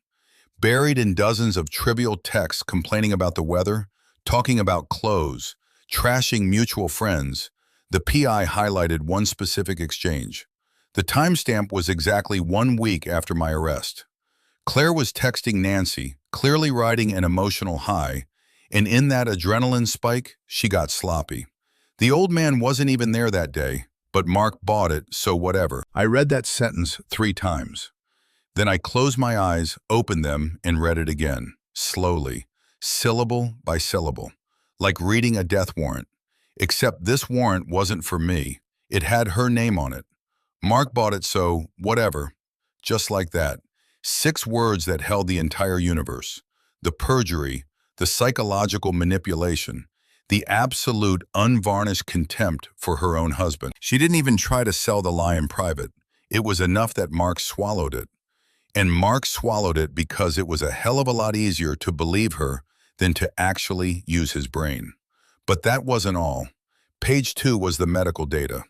Buried in dozens of trivial texts complaining about the weather, talking about clothes, trashing mutual friends, the PI highlighted one specific exchange. The timestamp was exactly 1 week after my arrest. Claire was texting Nancy, clearly riding an emotional high, and in that adrenaline spike, she got sloppy. The old man wasn't even there that day, but Mark bought it, so whatever. I read that sentence 3 times. Then I closed my eyes, opened them, and read it again, slowly, syllable by syllable, like reading a death warrant. Except this warrant wasn't for me. It had her name on it. Mark bought it, so whatever. Just like that. 6 words that held the entire universe. The perjury, the psychological manipulation, the absolute unvarnished contempt for her own husband. She didn't even try to sell the lie in private. It was enough that Mark swallowed it. And Mark swallowed it because it was a hell of a lot easier to believe her than to actually use his brain. But that wasn't all. Page 2 was the medical data.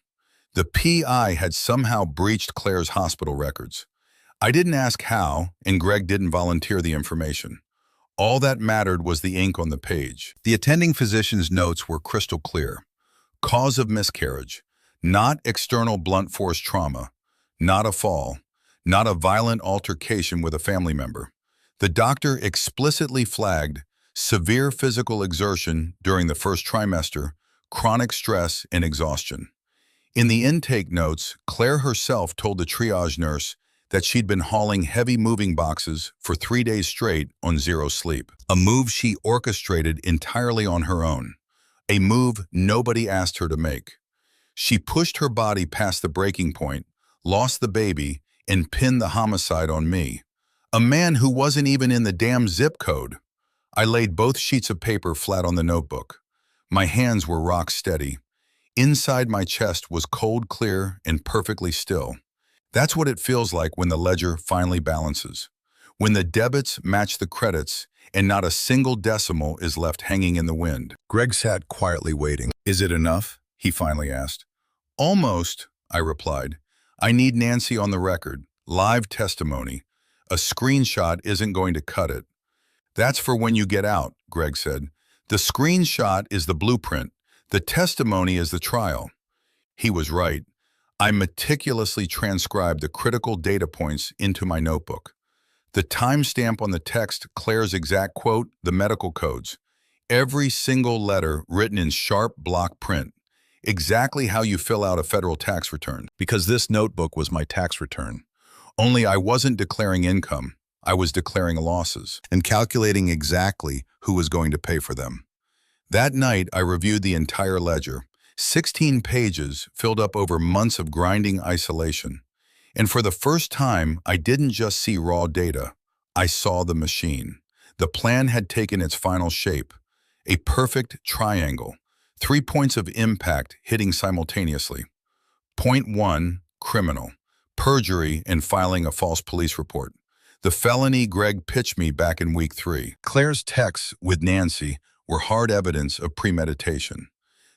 The PI had somehow breached Claire's hospital records. I didn't ask how, and Greg didn't volunteer the information. All that mattered was the ink on the page. The attending physician's notes were crystal clear. Cause of miscarriage, not external blunt force trauma, not a fall, not a violent altercation with a family member. The doctor explicitly flagged severe physical exertion during the first trimester, chronic stress, and exhaustion. In the intake notes, Claire herself told the triage nurse that she'd been hauling heavy moving boxes for 3 days straight on 0 sleep, a move she orchestrated entirely on her own, a move nobody asked her to make. She pushed her body past the breaking point, lost the baby, and pinned the homicide on me, a man who wasn't even in the damn zip code. I laid both sheets of paper flat on the notebook. My hands were rock steady. Inside my chest was cold, clear, and perfectly still. That's what it feels like when the ledger finally balances. When the debits match the credits and not a single decimal is left hanging in the wind. Greg sat quietly waiting. "Is it enough?" he finally asked. Almost, I replied. I need Nancy on the record, live testimony. A screenshot isn't going to cut it. That's for when you get out, Greg said. The screenshot is the blueprint. The testimony is the trial. He was right. I meticulously transcribed the critical data points into my notebook. The timestamp on the text, Claire's exact quote, the medical codes. Every single letter written in sharp block print. Exactly how you fill out a federal tax return. Because this notebook was my tax return. Only I wasn't declaring income. I was declaring losses. And calculating exactly who was going to pay for them. That night, I reviewed the entire ledger. 16 pages filled up over months of grinding isolation. And for the first time, I didn't just see raw data. I saw the machine. The plan had taken its final shape. A perfect triangle. 3 points of impact hitting simultaneously. Point 1, criminal. Perjury and filing a false police report. The felony Greg pitched me back in week 3. Claire's texts with Nancy were hard evidence of premeditation.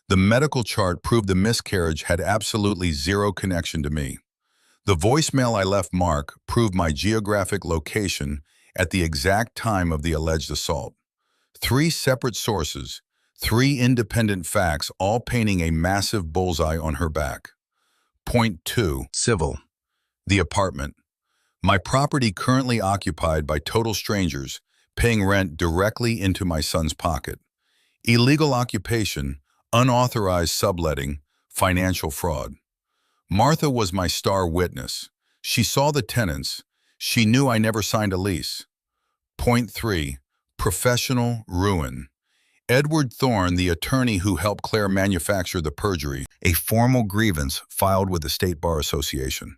The medical chart proved the miscarriage had absolutely zero connection to me. The voicemail I left Mark proved my geographic location at the exact time of the alleged assault. 3 separate sources, 3 independent facts, all painting a massive bullseye on her back. Point 2. Civil. The apartment. My property currently occupied by total strangers, paying rent directly into my son's pocket. Illegal occupation, unauthorized subletting, financial fraud. Martha was my star witness. She saw the tenants. She knew I never signed a lease. Point 3. Professional ruin. Edward Thorne, the attorney who helped Claire manufacture the perjury, a formal grievance filed with the State Bar Association,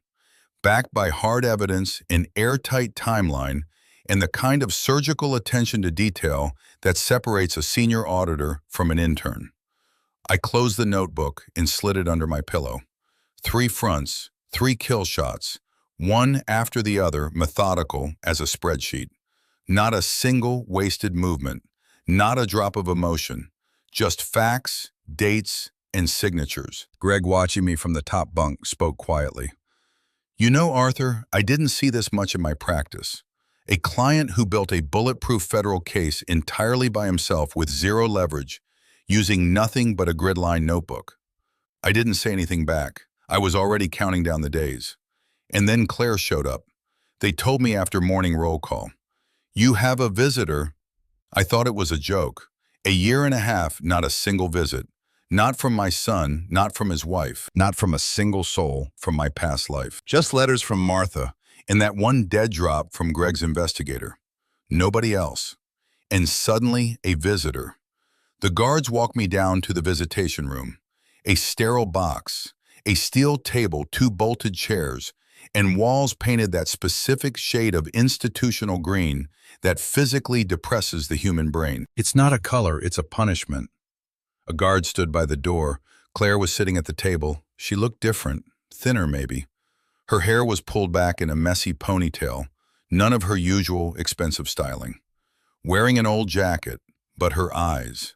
backed by hard evidence, an airtight timeline, and the kind of surgical attention to detail that separates a senior auditor from an intern. I closed the notebook and slid it under my pillow. 3 fronts, 3 kill shots, one after the other, methodical as a spreadsheet. Not a single wasted movement, not a drop of emotion, just facts, dates, and signatures. Greg, watching me from the top bunk, spoke quietly. You know, Arthur, I didn't see this much in my practice. A client who built a bulletproof federal case entirely by himself with zero leverage, using nothing but a gridline notebook. I didn't say anything back. I was already counting down the days. And then Claire showed up. They told me after morning roll call, "You have a visitor." I thought it was a joke. A year and a half, not a single visit. Not from my son, not from his wife. Not from a single soul From my past life. Just letters from Martha. And that one dead drop from Greg's investigator. Nobody else. And suddenly, a visitor. The guards walked me down to the visitation room. A sterile box, a steel table, 2 bolted chairs, and walls painted that specific shade of institutional green that physically depresses the human brain. It's not a color, it's a punishment. A guard stood by the door. Claire was sitting at the table. She looked different, thinner maybe. Her hair was pulled back in a messy ponytail, none of her usual expensive styling. Wearing an old jacket, but her eyes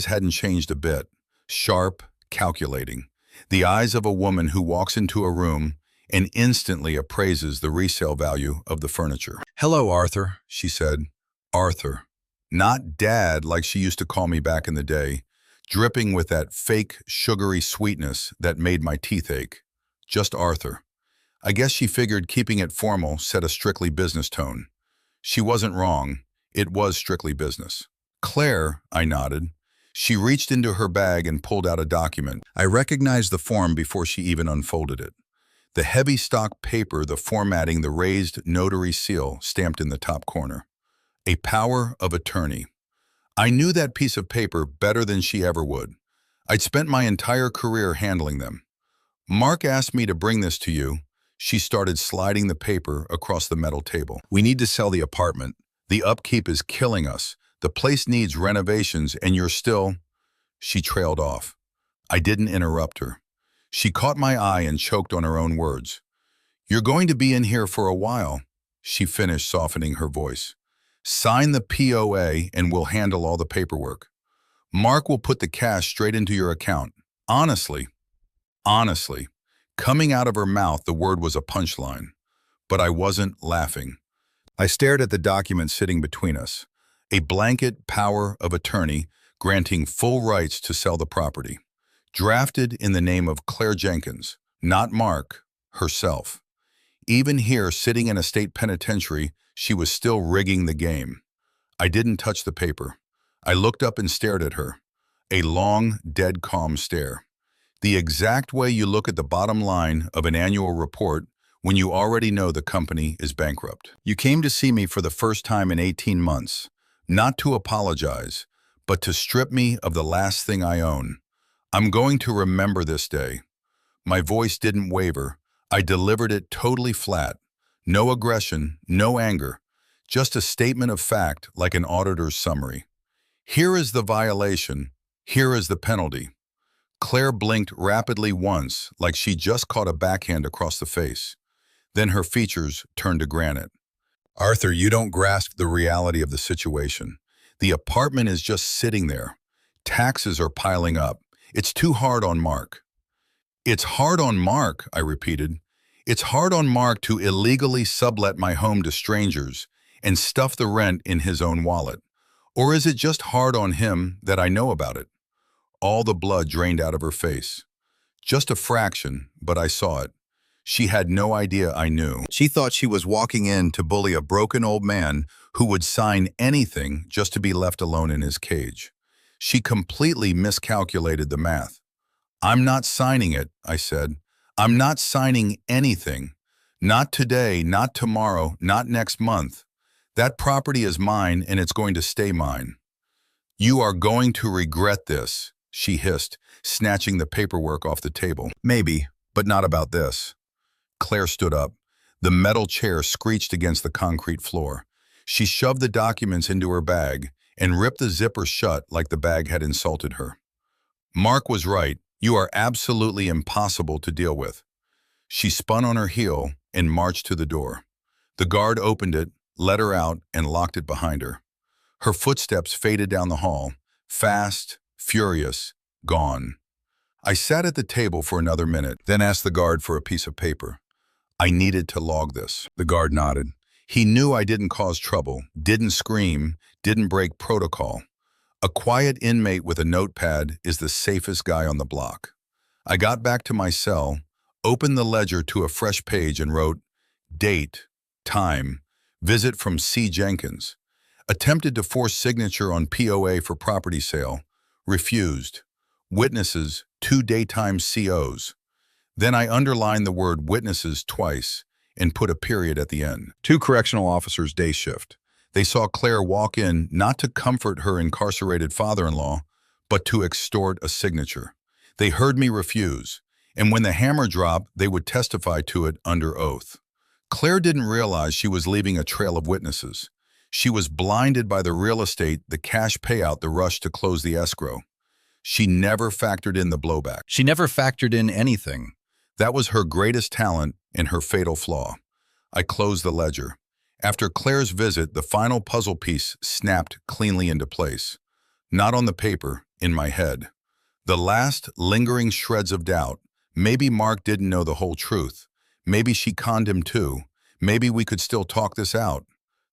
hadn't changed a bit. Sharp, calculating. The eyes of a woman who walks into a room and instantly appraises the resale value of the furniture. "Hello, Arthur," She said, "Arthur." Not Dad like she used to call me back in the day, dripping with that fake sugary sweetness that made my teeth ache. Just Arthur. I guess she figured keeping it formal set a strictly business tone. She wasn't wrong. It was strictly business. "Claire," I nodded. She reached into her bag and pulled out a document. I recognized the form before she even unfolded it. The heavy stock paper, the formatting, the raised notary seal stamped in the top corner. A power of attorney. I knew that piece of paper better than she ever would. I'd spent my entire career handling them. "Mark asked me to bring this to you." She started sliding the paper across the metal table. "We need to sell the apartment." "The upkeep is killing us. The place needs renovations and you're still—" She trailed off. I didn't interrupt her. She caught my eye and choked on her own words. "You're going to be in here for a while," she finished, softening her voice. "Sign the POA and we'll handle all the paperwork. Mark will put the cash straight into your account." Honestly. Coming out of her mouth, the word was a punchline. But I wasn't laughing. I stared at the document sitting between us. A blanket power of attorney granting full rights to sell the property. Drafted in the name of Claire Jenkins, not Mark, herself. Even here, sitting in a state penitentiary, she was still rigging the game. I didn't touch the paper. I looked up and stared at her. A long, dead calm stare. The exact way you look at the bottom line of an annual report when you already know the company is bankrupt. "You came to see me for the first time in 18 months, not to apologize, but to strip me of the last thing I own. I'm going to remember this day." My voice didn't waver. I delivered it totally flat. No aggression, no anger, just a statement of fact like an auditor's summary. "Here is the violation. Here is the penalty." Claire blinked rapidly once, like she just caught a backhand across the face. Then her features turned to granite. "Arthur, you don't grasp the reality of the situation. The apartment is just sitting there. Taxes are piling up. It's too hard on Mark." "It's hard on Mark," I repeated. "It's hard on Mark to illegally sublet my home to strangers and stuff the rent in his own wallet. Or is it just hard on him that I know about it?" All the blood drained out of her face. Just a fraction, but I saw it. She had no idea I knew. She thought she was walking in to bully a broken old man Who would sign anything just to be left alone in his cage. She completely miscalculated the math. "I'm not signing it," I said. "I'm not signing anything. Not today, not tomorrow, not next month. That property is mine and it's going to stay mine." "You are going to regret this," she hissed, snatching the paperwork off the table. Maybe, but not about this. Claire stood up. The metal chair screeched against the concrete floor. She shoved the documents into her bag and ripped the zipper shut like the bag had insulted her. "Mark was right. You are absolutely impossible to deal with." She spun on her heel and marched to the door. The guard opened it, let her out, and locked it behind her. Her footsteps faded down the hall, fast, furious, gone. I sat at the table for another minute, then asked the guard for a piece of paper. I needed to log this. The guard nodded. He knew I didn't cause trouble, didn't scream, didn't break protocol. A quiet inmate with a notepad is the safest guy on the block. I got back to my cell, opened the ledger to a fresh page and wrote, "Date, time, visit from C. Jenkins. Attempted to force signature on POA for property sale. Refused. Witnesses, 2 daytime COs." Then I underlined the word witnesses twice and put a period at the end. 2 correctional officers day shift. They saw Claire walk in not to comfort her incarcerated father-in-law, but to extort a signature. They heard me refuse, and when the hammer dropped, they would testify to it under oath. Claire didn't realize she was leaving a trail of witnesses. She was blinded by the real estate, the cash payout, the rush to close the escrow. She never factored in the blowback. She never factored in anything. That was her greatest talent and her fatal flaw. I closed the ledger. After Claire's visit, the final puzzle piece snapped cleanly into place. Not on the paper, in my head. The last lingering shreds of doubt. Maybe Mark didn't know the whole truth. Maybe she conned him too. Maybe we could still talk this out.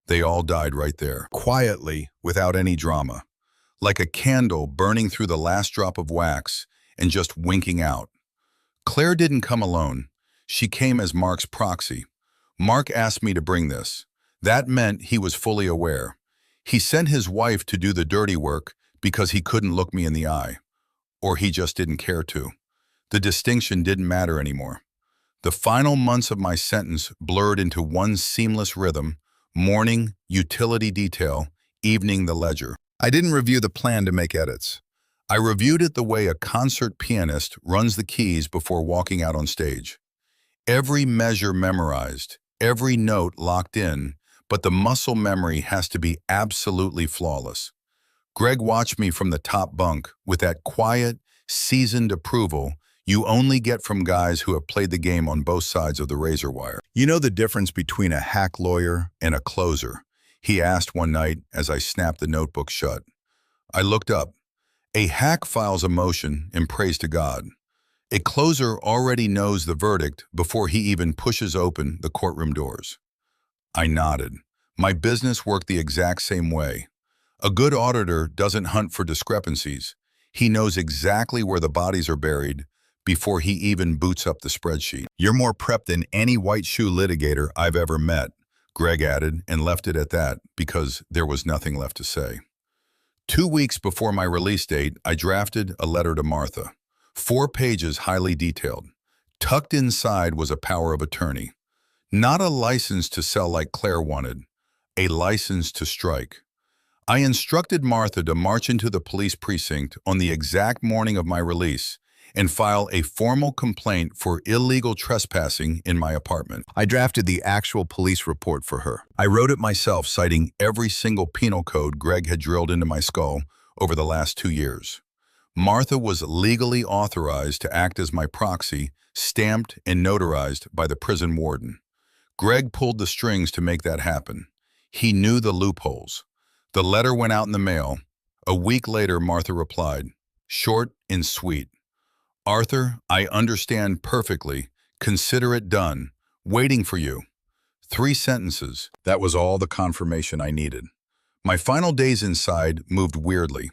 They all died right there, quietly, without any drama. Like a candle burning through the last drop of wax and just winking out. Claire didn't come alone. She came as Mark's proxy. Mark asked me to bring this. That meant he was fully aware. He sent his wife to do the dirty work because he couldn't look me in the eye. Or he just didn't care to. The distinction didn't matter anymore. The final months of my sentence blurred into one seamless rhythm: morning, utility detail, evening, the ledger. I didn't review the plan to make edits. I reviewed it the way a concert pianist runs the keys before walking out on stage. Every measure memorized, every note locked in, but the muscle memory has to be absolutely flawless. Greg watched me from the top bunk with that quiet, seasoned approval you only get from guys who have played the game on both sides of the razor wire. "You know the difference between a hack lawyer And a closer?" he asked one night as I snapped the notebook shut. I looked up. A hack files a motion and prays to God. A closer already knows the verdict before he even pushes open the courtroom doors. I nodded. My business worked the exact same way. A good auditor doesn't hunt for discrepancies. He knows exactly where the bodies are buried before he even boots up the spreadsheet. "You're more prepped than any white shoe litigator I've ever met," Greg added, and left it at that because there was nothing left to say. 2 weeks before my release date, I drafted a letter to Martha. 4 pages, highly detailed. Tucked inside was a power of attorney. Not a license to sell like Claire wanted, a license to strike. I instructed Martha to march into the police precinct on the exact morning of my release and file a formal complaint for illegal trespassing in my apartment. I drafted the actual police report for her. I wrote it myself, citing every single penal code Greg had drilled into my skull over the last 2 years. Martha was legally authorized to act as my proxy, stamped and notarized by the prison warden. Greg pulled the strings to make that happen. He knew the loopholes. The letter went out in the mail. A week later, Martha replied, short and sweet. "Arthur, I understand perfectly. Consider it done. Waiting for you." 3 sentences. That was all the confirmation I needed. My final days inside moved weirdly.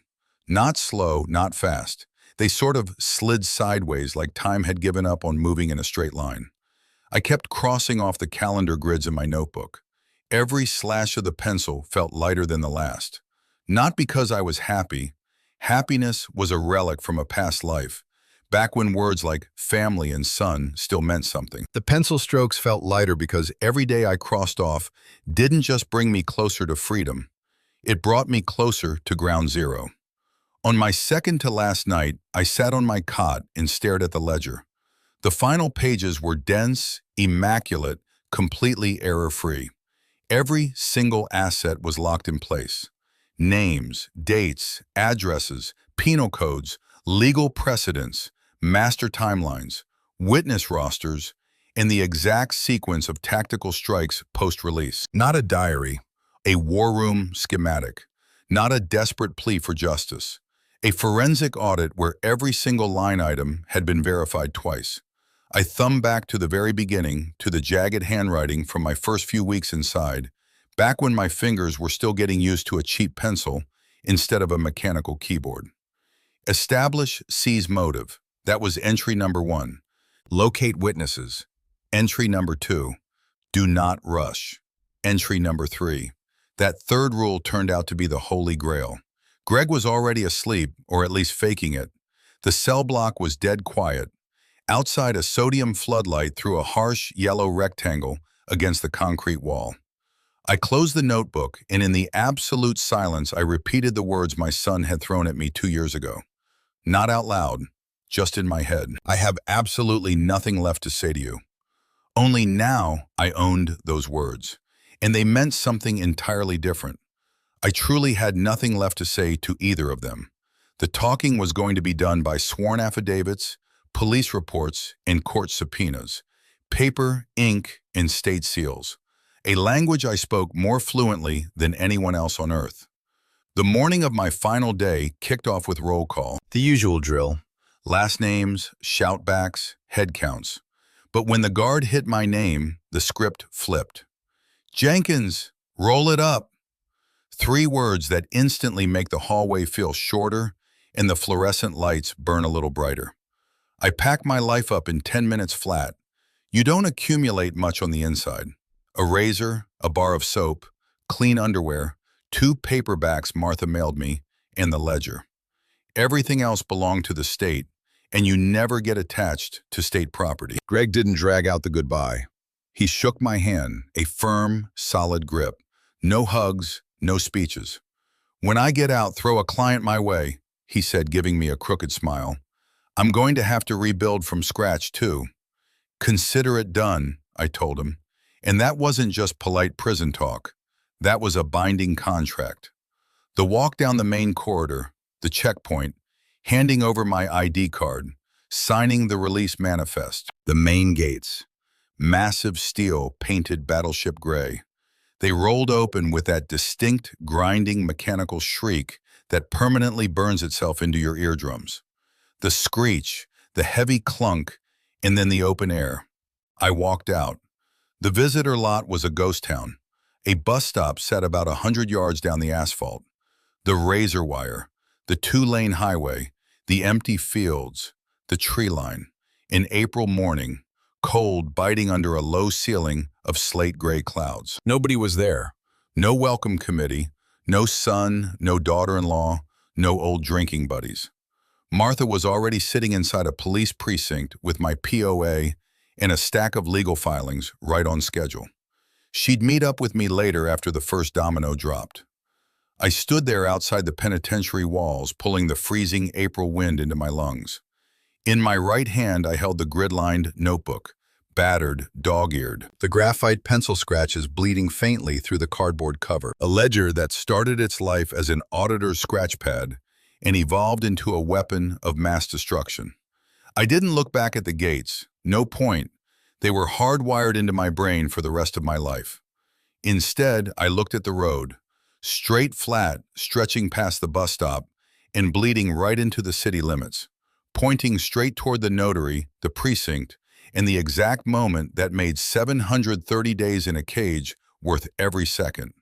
Not slow, not fast. They sort of slid sideways like time had given up on moving in a straight line. I kept crossing off the calendar grids in my notebook. Every slash of the pencil felt lighter than the last. Not because I was happy. Happiness was a relic from a past life, back when words like family and son still meant something. The pencil strokes felt lighter because every day I crossed off didn't just bring me closer to freedom. It brought me closer to ground zero. On my second to last night, I sat on my cot and stared at the ledger. The final pages were dense, immaculate, completely error-free. Every single asset was locked in place. Names, dates, addresses, penal codes, legal precedents, master timelines, witness rosters, and the exact sequence of tactical strikes post-release. Not a diary, a war room schematic. Not a desperate plea for justice. A forensic audit where every single line item had been verified twice. I thumbed back to the very beginning, to the jagged handwriting from my first few weeks inside, back when my fingers were still getting used to a cheap pencil instead of a mechanical keyboard. Establish seize motive. That was entry number 1. Locate witnesses. Entry number 2. Do not rush. Entry number 3. That third rule turned out to be the holy grail. Greg was already asleep, or at least faking it. The cell block was dead quiet. Outside, a sodium floodlight threw a harsh yellow rectangle against the concrete wall. I closed the notebook, and in the absolute silence, I repeated the words my son had thrown at me 2 years ago. Not out loud, just in my head. I have absolutely nothing left to say to you. Only now I owned those words, and they meant something entirely different. I truly had nothing left to say to either of them. The talking was going to be done by sworn affidavits, police reports, and court subpoenas, paper, ink, and state seals, a language I spoke more fluently than anyone else on earth. The morning of my final day kicked off with roll call. The usual drill. Last names, shoutbacks, head counts. But when the guard hit my name, the script flipped. Jenkins, roll it up. 3 words that instantly make the hallway feel shorter and the fluorescent lights burn a little brighter. I pack my life up in 10 minutes flat. You don't accumulate much on the inside. A razor, a bar of soap, clean underwear, 2 paperbacks Martha mailed me, and the ledger. Everything else belonged to the state, and you never get attached to state property. Greg didn't drag out the goodbye. He shook my hand, a firm, solid grip. No hugs, no speeches. When I get out, throw a client my way, he said, giving me a crooked smile. I'm going to have to rebuild from scratch, too. Consider it done, I told him. And that wasn't just polite prison talk. That was a binding contract. The walk down the main corridor, the checkpoint, handing over my ID card, signing the release manifest, the main gates. Massive steel painted battleship gray. They rolled open with that distinct, grinding mechanical shriek that permanently burns itself into your eardrums. The screech, the heavy clunk, and then the open air. I walked out. The visitor lot was a ghost town. A bus stop sat about 100 yards down the asphalt. The razor wire, the 2-lane highway, the empty fields, the tree line. An April morning, cold biting under a low ceiling of slate-gray clouds. Nobody was there. No welcome committee, no son, no daughter-in-law, no old drinking buddies. Martha was already sitting inside a police precinct with my POA and a stack of legal filings right on schedule. She'd meet up with me later after the first domino dropped. I stood there outside the penitentiary walls, pulling the freezing April wind into my lungs. In my right hand, I held the grid-lined notebook, battered, dog-eared, the graphite pencil scratches bleeding faintly through the cardboard cover. A ledger that started its life as an auditor's scratch pad and evolved into a weapon of mass destruction. I didn't look back at the gates. No point. They were hardwired into my brain for the rest of my life. Instead, I looked at the road, straight flat, stretching past the bus stop and bleeding right into the city limits, pointing straight toward the notary, the precinct, and the exact moment that made 730 days in a cage worth every second.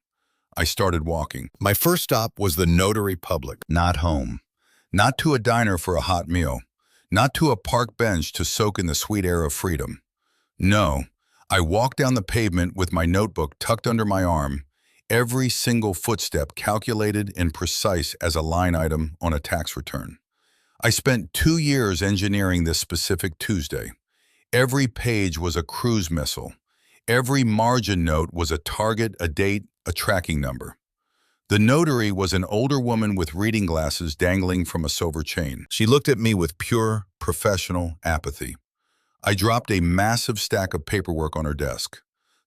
I started walking. My first stop was the notary public, not home. Not to a diner for a hot meal. Not to a park bench to soak in the sweet air of freedom. No, I walked down the pavement with my notebook tucked under my arm, every single footstep calculated and precise as a line item on a tax return. I spent 2 years engineering this specific Tuesday. Every page was a cruise missile. Every margin note was a target, a date, a tracking number. The notary was an older woman with reading glasses dangling from a silver chain. She looked at me with pure, professional apathy. I dropped a massive stack of paperwork on her desk.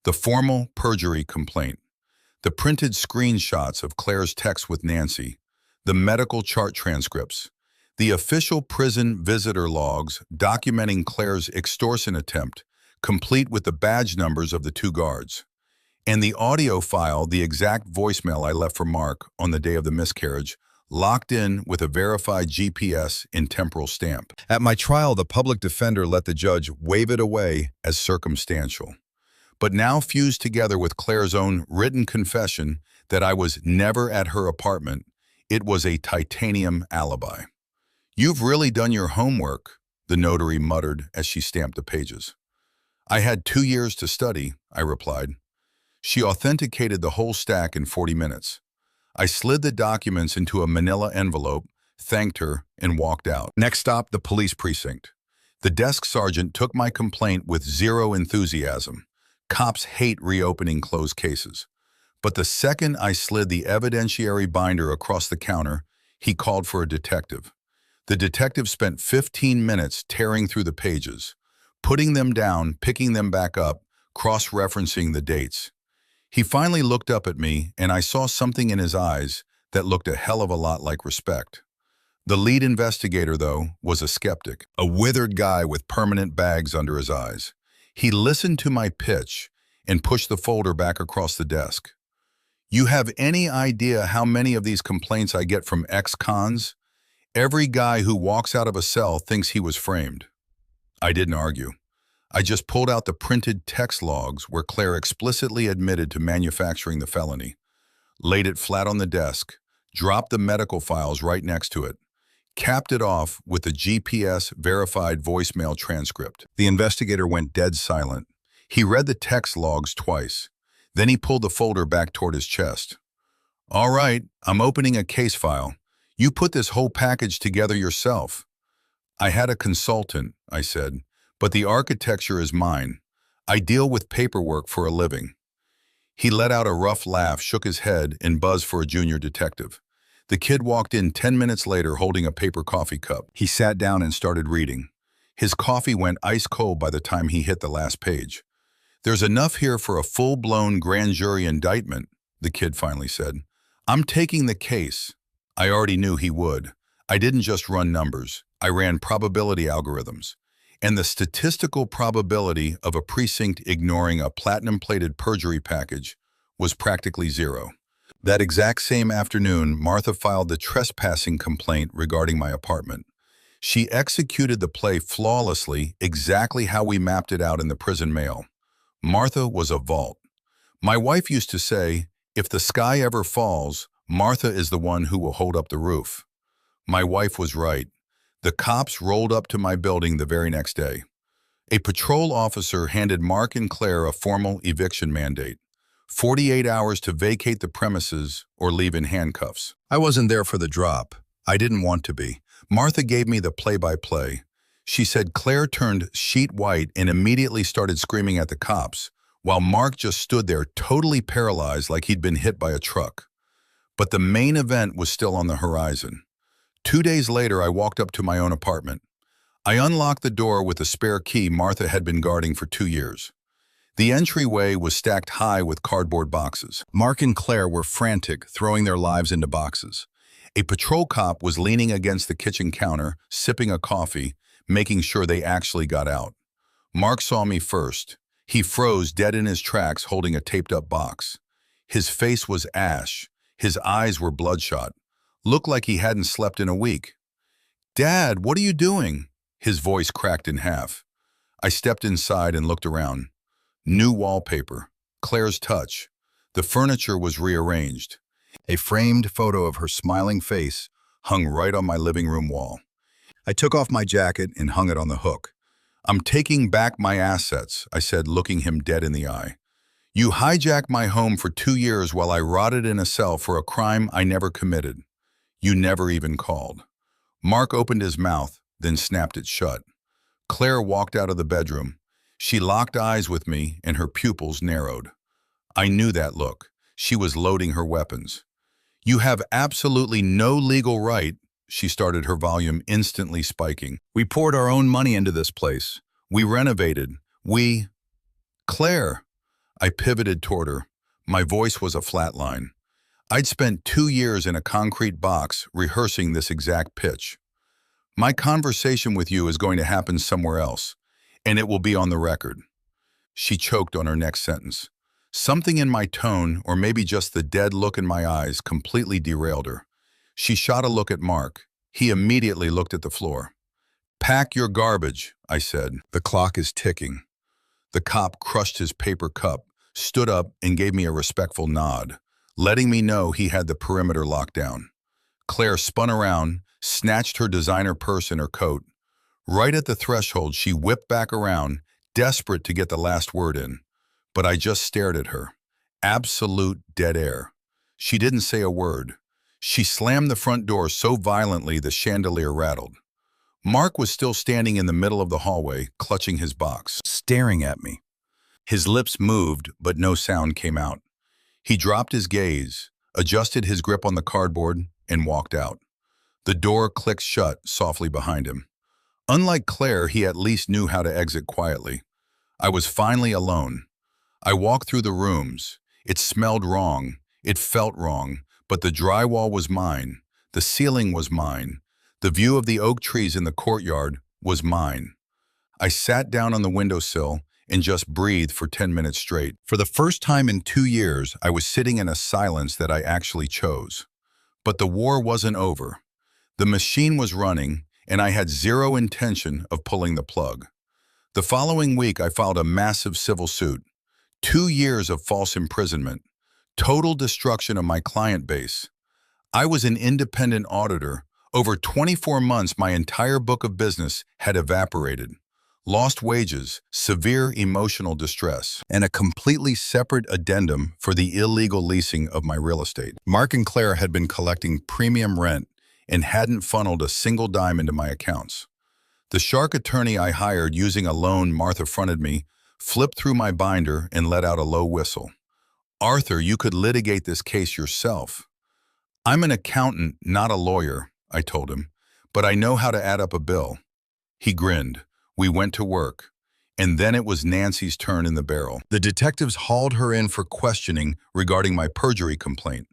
The formal perjury complaint, the printed screenshots of Claire's text with Nancy, the medical chart transcripts, the official prison visitor logs documenting Claire's extortion attempt, complete with the badge numbers of the 2 guards. And the audio file, the exact voicemail I left for Mark on the day of the miscarriage, locked in with a verified GPS and temporal stamp. At my trial, the public defender let the judge wave it away as circumstantial, but now fused together with Claire's own written confession that I was never at her apartment, it was a titanium alibi. "You've really done your homework," the notary muttered as she stamped the pages. "I had 2 years to study," I replied. She authenticated the whole stack in 40 minutes. I slid the documents into a manila envelope, thanked her, and walked out. Next stop, the police precinct. The desk sergeant took my complaint with zero enthusiasm. Cops hate reopening closed cases. But the second I slid the evidentiary binder across the counter, he called for a detective. The detective spent 15 minutes tearing through the pages, putting them down, picking them back up, cross-referencing the dates. He finally looked up at me, and I saw something in his eyes that looked a hell of a lot like respect. The lead investigator, though, was a skeptic, a withered guy with permanent bags under his eyes. He listened to my pitch and pushed the folder back across the desk. "You have any idea how many of these complaints I get from ex-cons? Every guy who walks out of a cell thinks he was framed." I didn't argue. I just pulled out the printed text logs where Claire explicitly admitted to manufacturing the felony, laid it flat on the desk, dropped the medical files right next to it, capped it off with the GPS-verified voicemail transcript. The investigator went dead silent. He read the text logs twice. Then he pulled the folder back toward his chest. "All right, I'm opening a case file. You put this whole package together yourself." "I had a consultant," I said, "but the architecture is mine. I deal with paperwork for a living." He let out a rough laugh, shook his head, and buzzed for a junior detective. The kid walked in 10 minutes later holding a paper coffee cup. He sat down and started reading. His coffee went ice cold by the time he hit the last page. "There's enough here for a full-blown grand jury indictment," the kid finally said. "I'm taking the case." I already knew he would. I didn't just run numbers. I ran probability algorithms. And the statistical probability of a precinct ignoring a platinum-plated perjury package was practically zero. That exact same afternoon, Martha filed the trespassing complaint regarding my apartment. She executed the play flawlessly, exactly how we mapped it out in the prison mail. Martha was a vault. My wife used to say, "If the sky ever falls, Martha is the one who will hold up the roof." My wife was right. The cops rolled up to my building the very next day. A patrol officer handed Mark and Claire a formal eviction mandate. 48 hours to vacate the premises or leave in handcuffs. I wasn't there for the drop. I didn't want to be. Martha gave me the play-by-play. She said Claire turned sheet white and immediately started screaming at the cops, while Mark just stood there totally paralyzed like he'd been hit by a truck. But the main event was still on the horizon. 2 days later, I walked up to my own apartment. I unlocked the door with a spare key Martha had been guarding for 2 years. The entryway was stacked high with cardboard boxes. Mark and Claire were frantic, throwing their lives into boxes. A patrol cop was leaning against the kitchen counter, sipping a coffee, making sure they actually got out. Mark saw me first. He froze dead in his tracks, holding a taped-up box. His face was ash. His eyes were bloodshot. Looked like he hadn't slept in a week. "Dad, what are you doing?" His voice cracked in half. I stepped inside and looked around. New wallpaper, Claire's touch. The furniture was rearranged. A framed photo of her smiling face hung right on my living room wall. I took off my jacket and hung it on the hook. I'm taking back my assets, I said, looking him dead in the eye. You hijacked my home for 2 years while I rotted in a cell for a crime I never committed. You never even called. Mark opened his mouth, then snapped it shut. Claire walked out of the bedroom. She locked eyes with me, and her pupils narrowed. I knew that look. She was loading her weapons. You have absolutely no legal right, she started, her volume instantly spiking. We poured our own money into this place. We renovated. Claire. I pivoted toward her. My voice was a flat line. I'd spent 2 years in a concrete box rehearsing this exact pitch. My conversation with you is going to happen somewhere else, and it will be on the record. She choked on her next sentence. Something in my tone, or maybe just the dead look in my eyes, completely derailed her. She shot a look at Mark. He immediately looked at the floor. Pack your garbage, I said. The clock is ticking. The cop crushed his paper cup, stood up, and gave me a respectful nod, letting me know he had the perimeter locked down. Claire spun around, snatched her designer purse and her coat. Right at the threshold, she whipped back around, desperate to get the last word in. But I just stared at her. Absolute dead air. She didn't say a word. She slammed the front door so violently the chandelier rattled. Mark was still standing in the middle of the hallway, clutching his box, staring at me. His lips moved, but no sound came out. He dropped his gaze, adjusted his grip on the cardboard, and walked out. The door clicked shut softly behind him. Unlike Claire, he at least knew how to exit quietly. I was finally alone. I walked through the rooms. It smelled wrong. It felt wrong. But the drywall was mine. The ceiling was mine. The view of the oak trees in the courtyard was mine. I sat down on the windowsill and just breathed for 10 minutes straight. For the first time in 2 years, I was sitting in a silence that I actually chose. But the war wasn't over. The machine was running, and I had zero intention of pulling the plug. The following week, I filed a massive civil suit. 2 years of false imprisonment. Total destruction of my client base. I was an independent auditor. Over 24 months, my entire book of business had evaporated. Lost wages, severe emotional distress, and a completely separate addendum for the illegal leasing of my real estate. Mark and Claire had been collecting premium rent and hadn't funneled a single dime into my accounts. The shark attorney I hired using a loan Martha fronted me flipped through my binder and let out a low whistle. Arthur, you could litigate this case yourself. I'm an accountant, not a lawyer, I told him, but I know how to add up a bill. He grinned. We went to work. And then it was Nancy's turn in the barrel. The detectives hauled her in for questioning regarding my perjury complaint.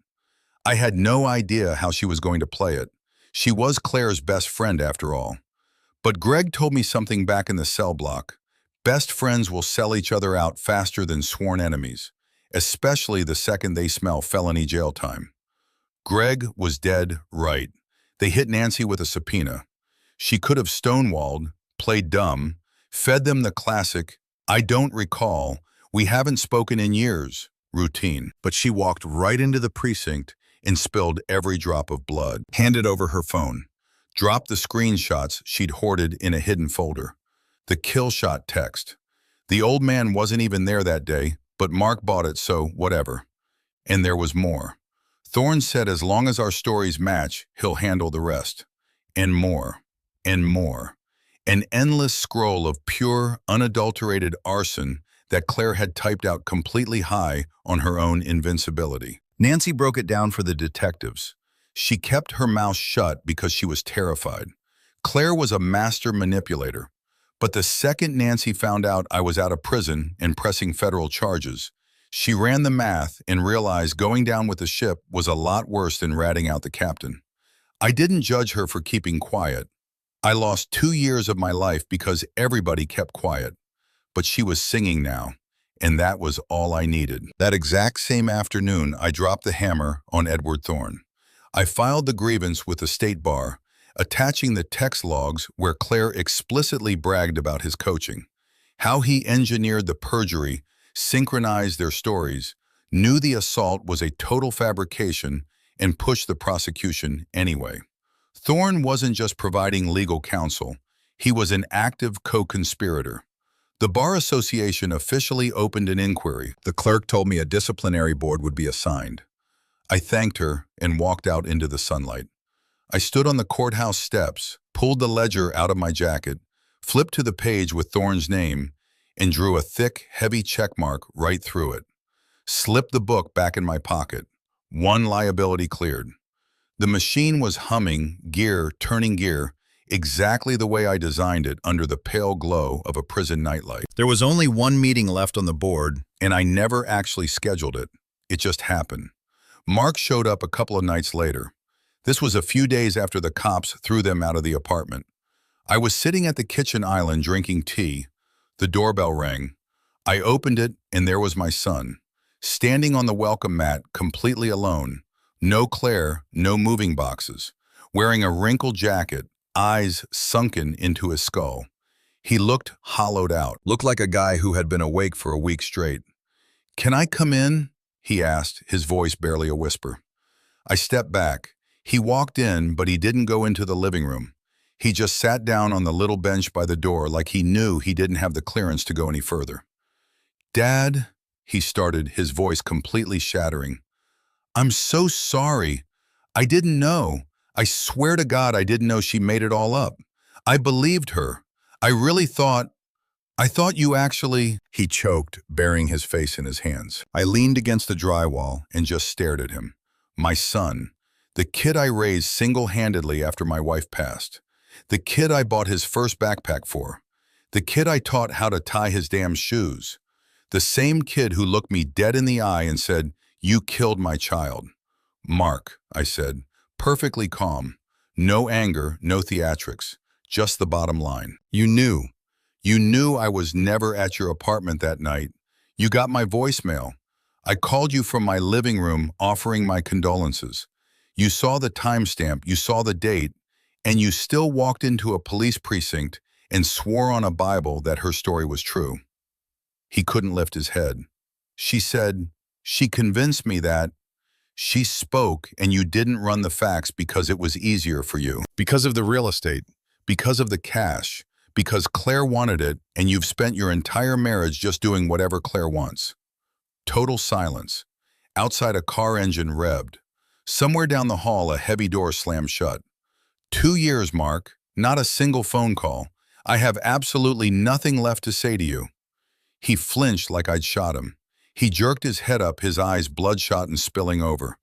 I had no idea how she was going to play it. She was Claire's best friend after all. But Greg told me something back in the cell block. Best friends will sell each other out faster than sworn enemies, especially the second they smell felony jail time. Greg was dead right. They hit Nancy with a subpoena. She could have stonewalled, played dumb, fed them the classic, "I don't recall, we haven't spoken in years," routine. But she walked right into the precinct and spilled every drop of blood, handed over her phone, dropped the screenshots she'd hoarded in a hidden folder. The kill shot text. The old man wasn't even there that day, but Mark bought it, so whatever. And there was more. Thorne said as long as our stories match, he'll handle the rest. And more. And more. An endless scroll of pure, unadulterated arson that Claire had typed out completely high on her own invincibility. Nancy broke it down for the detectives. She kept her mouth shut because she was terrified. Claire was a master manipulator. But the second Nancy found out I was out of prison and pressing federal charges, she ran the math and realized going down with the ship was a lot worse than ratting out the captain. I didn't judge her for keeping quiet. I lost 2 years of my life because everybody kept quiet. But she was singing now, and that was all I needed. That exact same afternoon, I dropped the hammer on Edward Thorne. I filed the grievance with the state bar, attaching the text logs where Claire explicitly bragged about his coaching, how he engineered the perjury, synchronized their stories, knew the assault was a total fabrication, and pushed the prosecution anyway. Thorne wasn't just providing legal counsel. He was an active co-conspirator. The Bar Association officially opened an inquiry. The clerk told me a disciplinary board would be assigned. I thanked her and walked out into the sunlight. I stood on the courthouse steps, pulled the ledger out of my jacket, flipped to the page with Thorne's name, and drew a thick, heavy check mark right through it. Slipped the book back in my pocket. One liability cleared. The machine was humming, turning gear, exactly the way I designed it under the pale glow of a prison nightlight. There was only one meeting left on the board. And I never actually scheduled it. It just happened. Mark showed up a couple of nights later. This was a few days after the cops threw them out of the apartment. I was sitting at the kitchen island drinking tea. The doorbell rang. I opened it, and there was my son, standing on the welcome mat, completely alone. No Claire, no moving boxes. Wearing a wrinkled jacket, eyes sunken into his skull. He looked hollowed out. Looked like a guy who had been awake for a week straight. "Can I come in?" he asked, his voice barely a whisper. I stepped back. He walked in, but he didn't go into the living room. He just sat down on the little bench by the door like he knew he didn't have the clearance to go any further. "Dad," he started, his voice completely shattering. "I'm so sorry. I didn't know. I swear to God I didn't know she made it all up. I believed her. I thought you actually—" He choked, burying his face in his hands. I leaned against the drywall and just stared at him. My son. The kid I raised single-handedly after my wife passed. The kid I bought his first backpack for. The kid I taught how to tie his damn shoes. The same kid who looked me dead in the eye and said, "You killed my child." "Mark," I said, perfectly calm. No anger, no theatrics, just the bottom line. "You knew. You knew I was never at your apartment that night. You got my voicemail. I called you from my living room offering my condolences. You saw the timestamp, you saw the date, and you still walked into a police precinct and swore on a Bible that her story was true." He couldn't lift his head. "She said, she convinced me that. She spoke, and you didn't run the facts because it was easier for you. because of the real estate. Because of the cash. Because Claire wanted it, and you've spent your entire marriage just doing whatever Claire wants." Total silence. Outside, a car engine revved. Somewhere down the hall, a heavy door slammed shut. 2 years, Mark. Not a single phone call. I have absolutely nothing left to say to you. He flinched like I'd shot him. He jerked his head up, his eyes bloodshot and spilling over.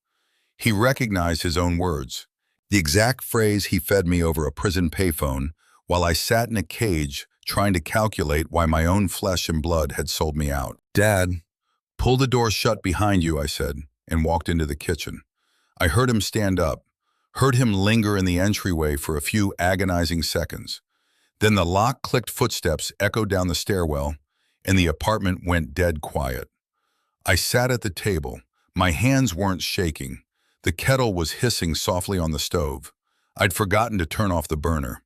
He recognized his own words. The exact phrase he fed me over a prison payphone while I sat in a cage trying to calculate why my own flesh and blood had sold me out. Dad, "Pull the door shut behind you," I said, and walked into the kitchen. I heard him stand up, heard him linger in the entryway for a few agonizing seconds. Then the lock-clicked footsteps echoed down the stairwell, and the apartment went dead quiet. I sat at the table. My hands weren't shaking. The kettle was hissing softly on the stove. I'd forgotten to turn off the burner.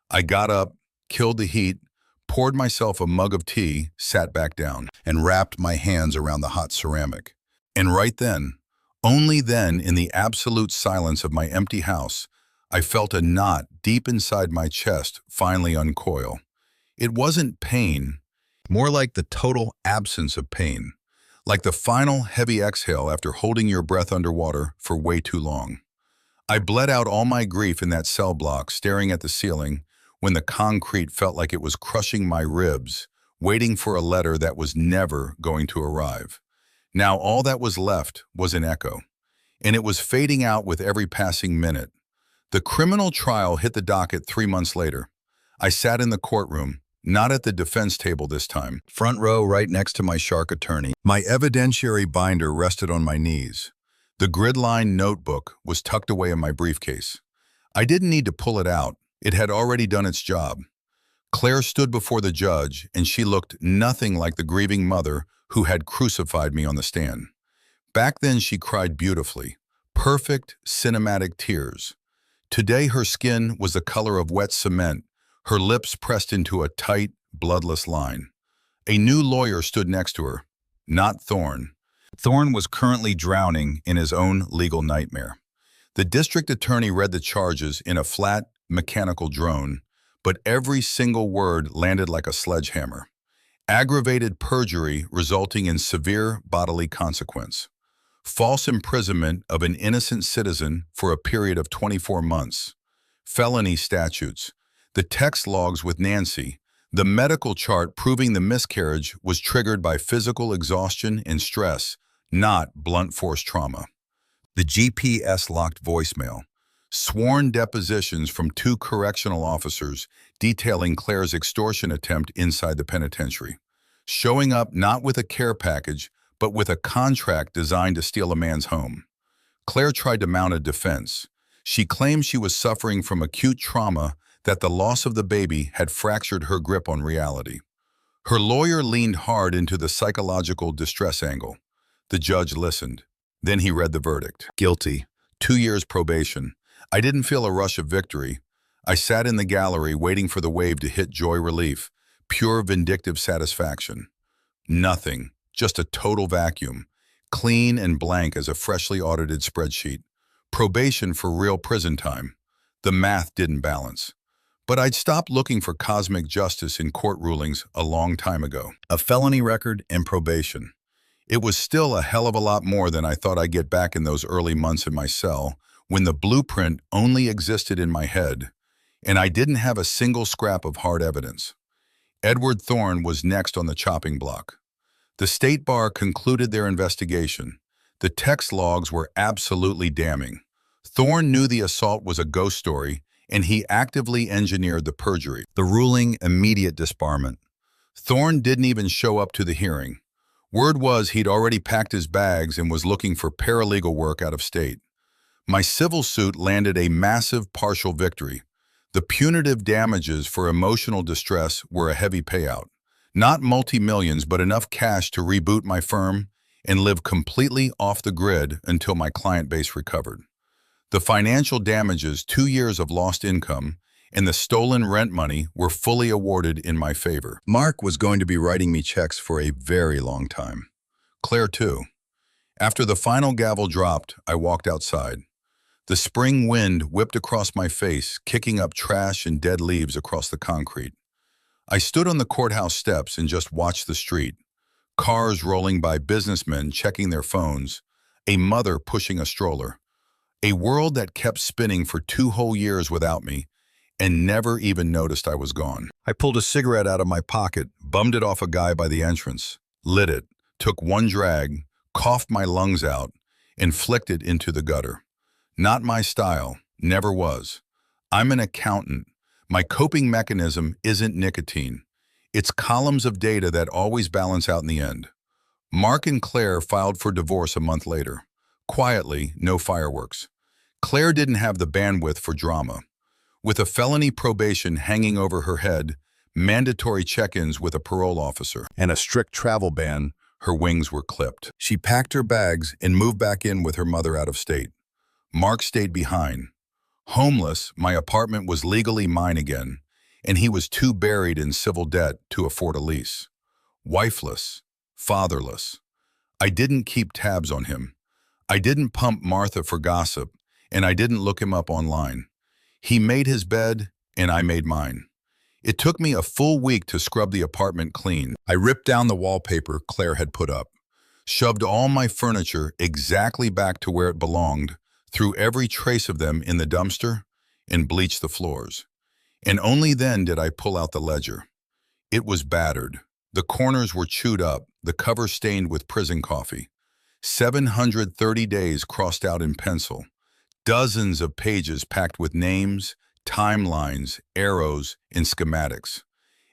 I got up, killed the heat, poured myself a mug of tea, sat back down, and wrapped my hands around the hot ceramic. And right then, only then, in the absolute silence of my empty house, I felt a knot deep inside my chest finally uncoil. It wasn't pain, More like the total absence of pain. like the final heavy exhale after holding your breath underwater for way too long. I bled out all my grief in that cell block, staring at the ceiling, when the concrete felt like it was crushing my ribs, waiting for a letter that was never going to arrive. Now all that was left was an echo, and it was fading out with every passing minute. The criminal trial hit the docket 3 months later. I sat in the courtroom, not at the defense table this time. Front row right next to my shark attorney. My evidentiary binder rested on my knees. The grid-lined notebook was tucked away in my briefcase. I didn't need to pull it out. It had already done its job. Claire stood before the judge, and she looked nothing like the grieving mother who had crucified me on the stand. Back then, she cried beautifully, perfect cinematic tears. Today, her skin was the color of wet cement, her lips pressed into a tight, bloodless line. A new lawyer stood next to her, not Thorne. Thorne was currently drowning in his own legal nightmare. The district attorney read the charges in a flat, mechanical drone, but every single word landed like a sledgehammer. Aggravated perjury resulting in severe bodily consequence. False imprisonment of an innocent citizen for a period of 24 months. Felony statutes. The text logs with Nancy. The medical chart proving the miscarriage was triggered by physical exhaustion and stress, not blunt force trauma. The GPS-locked voicemail. Sworn depositions from 2 correctional officers detailing Claire's extortion attempt inside the penitentiary. Showing up not with a care package, but with a contract designed to steal a man's home. Claire tried to mount a defense. She claimed she was suffering from acute trauma, that the loss of the baby had fractured her grip on reality. Her lawyer leaned hard into the psychological distress angle. The judge listened. Then he read the verdict. Guilty. 2 years probation. I didn't feel a rush of victory. I sat in the gallery waiting for the wave to hit joy relief, pure vindictive satisfaction. Nothing. Just a total vacuum. Clean and blank as a freshly audited spreadsheet. Probation for real prison time. The math didn't balance. But I'd stopped looking for cosmic justice in court rulings a long time ago. A felony record and probation. It was still a hell of a lot more than I thought I'd get back in those early months in my cell, when the blueprint only existed in my head, and I didn't have a single scrap of hard evidence. Edward Thorne was next on the chopping block. The State Bar concluded their investigation. The text logs were absolutely damning. Thorne knew the assault was a ghost story, and he actively engineered the perjury. The ruling, immediate disbarment. Thorne didn't even show up to the hearing. Word was he'd already packed his bags and was looking for paralegal work out of state. My civil suit landed a massive partial victory. The punitive damages for emotional distress were a heavy payout. Not multi-millions, but enough cash to reboot my firm and live completely off the grid until my client base recovered. The financial damages, 2 years of lost income, and the stolen rent money were fully awarded in my favor. Mark was going to be writing me checks for a very long time. Claire, too. After the final gavel dropped, I walked outside. The spring wind whipped across my face, kicking up trash and dead leaves across the concrete. I stood on the courthouse steps and just watched the street. Cars rolling by, businessmen checking their phones, a mother pushing a stroller. A world that kept spinning for 2 whole years without me, and never even noticed I was gone. I pulled a cigarette out of my pocket, bummed it off a guy by the entrance, lit it, took one drag, coughed my lungs out, and flicked it into the gutter. Not my style, never was. I'm an accountant. My coping mechanism isn't nicotine. It's columns of data that always balance out in the end. Mark and Claire filed for divorce a month later. Quietly, no fireworks. Claire didn't have the bandwidth for drama. With a felony probation hanging over her head, mandatory check-ins with a parole officer, and a strict travel ban, her wings were clipped. She packed her bags and moved back in with her mother out of state. Mark stayed behind. Homeless, my apartment was legally mine again, and he was too buried in civil debt to afford a lease. Wifeless, fatherless. I didn't keep tabs on him. I didn't pump Martha for gossip, and I didn't look him up online. He made his bed, and I made mine. It took me a full week to scrub the apartment clean. I ripped down the wallpaper Claire had put up, shoved all my furniture exactly back to where it belonged, threw every trace of them in the dumpster, and bleached the floors. And only then did I pull out the ledger. It was battered. The corners were chewed up, the cover stained with prison coffee. 730 days crossed out in pencil. Dozens of pages packed with names, timelines, arrows, and schematics.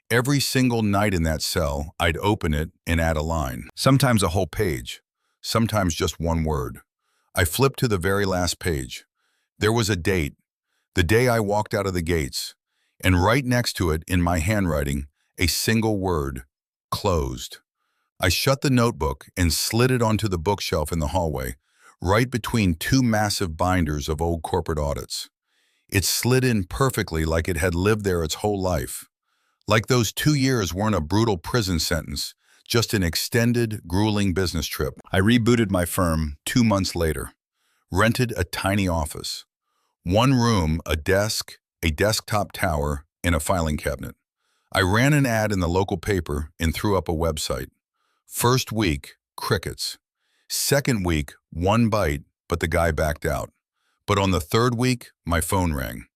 Every single night in that cell, I'd open it and add a line. Sometimes a whole page, sometimes just one word. I flipped to the very last page. There was a date, the day I walked out of the gates, and right next to it, in my handwriting, a single word, closed. I shut the notebook and slid it onto the bookshelf in the hallway, right between 2 massive binders of old corporate audits. It slid in perfectly, like it had lived there its whole life. Like those 2 years weren't a brutal prison sentence, just an extended, grueling business trip. I rebooted my firm 2 months later, rented a tiny office. 1 room, a desk, a desktop tower, in a filing cabinet. I ran an ad in the local paper and threw up a website. First week, crickets. Second week, one bite, but the guy backed out. But on the third week, my phone rang.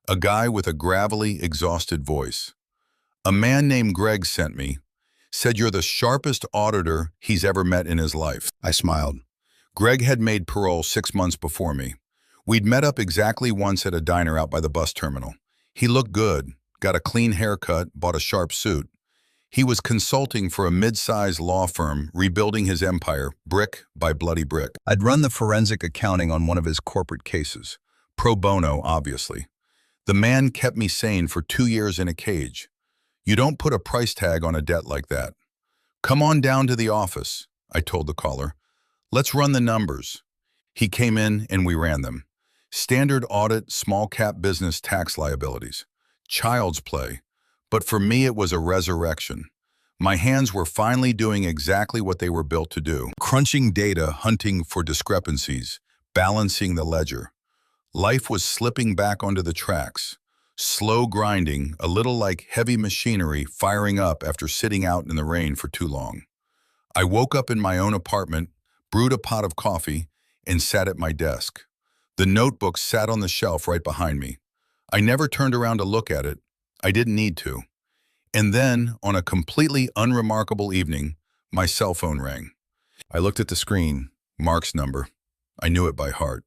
A guy with a gravelly, exhausted voice. A man named Greg sent me, said you're the sharpest auditor he's ever met in his life. I smiled. Greg had made parole 6 months before me. We'd met up exactly once at a diner out by the bus terminal. He looked good, got a clean haircut, bought a sharp suit. He was consulting for a mid-sized law firm, rebuilding his empire, brick by bloody brick. I'd run the forensic accounting on one of his corporate cases. Pro bono, obviously. The man kept me sane for 2 years in a cage. You don't put a price tag on a debt like that. Come on down to the office, I told the caller. Let's run the numbers. He came in and we ran them. Standard audit, small cap business tax liabilities. Child's play. But for me, it was a resurrection. My hands were finally doing exactly what they were built to do. Crunching data, hunting for discrepancies, balancing the ledger. Life was slipping back onto the tracks. Slow grinding, a little like heavy machinery firing up after sitting out in the rain for too long. I woke up in my own apartment, brewed a pot of coffee, and sat at my desk. The notebook sat on the shelf right behind me. I never turned around to look at it. I didn't need to. And then, on a completely unremarkable evening, my cell phone rang. I looked at the screen, Mark's number. I knew it by heart.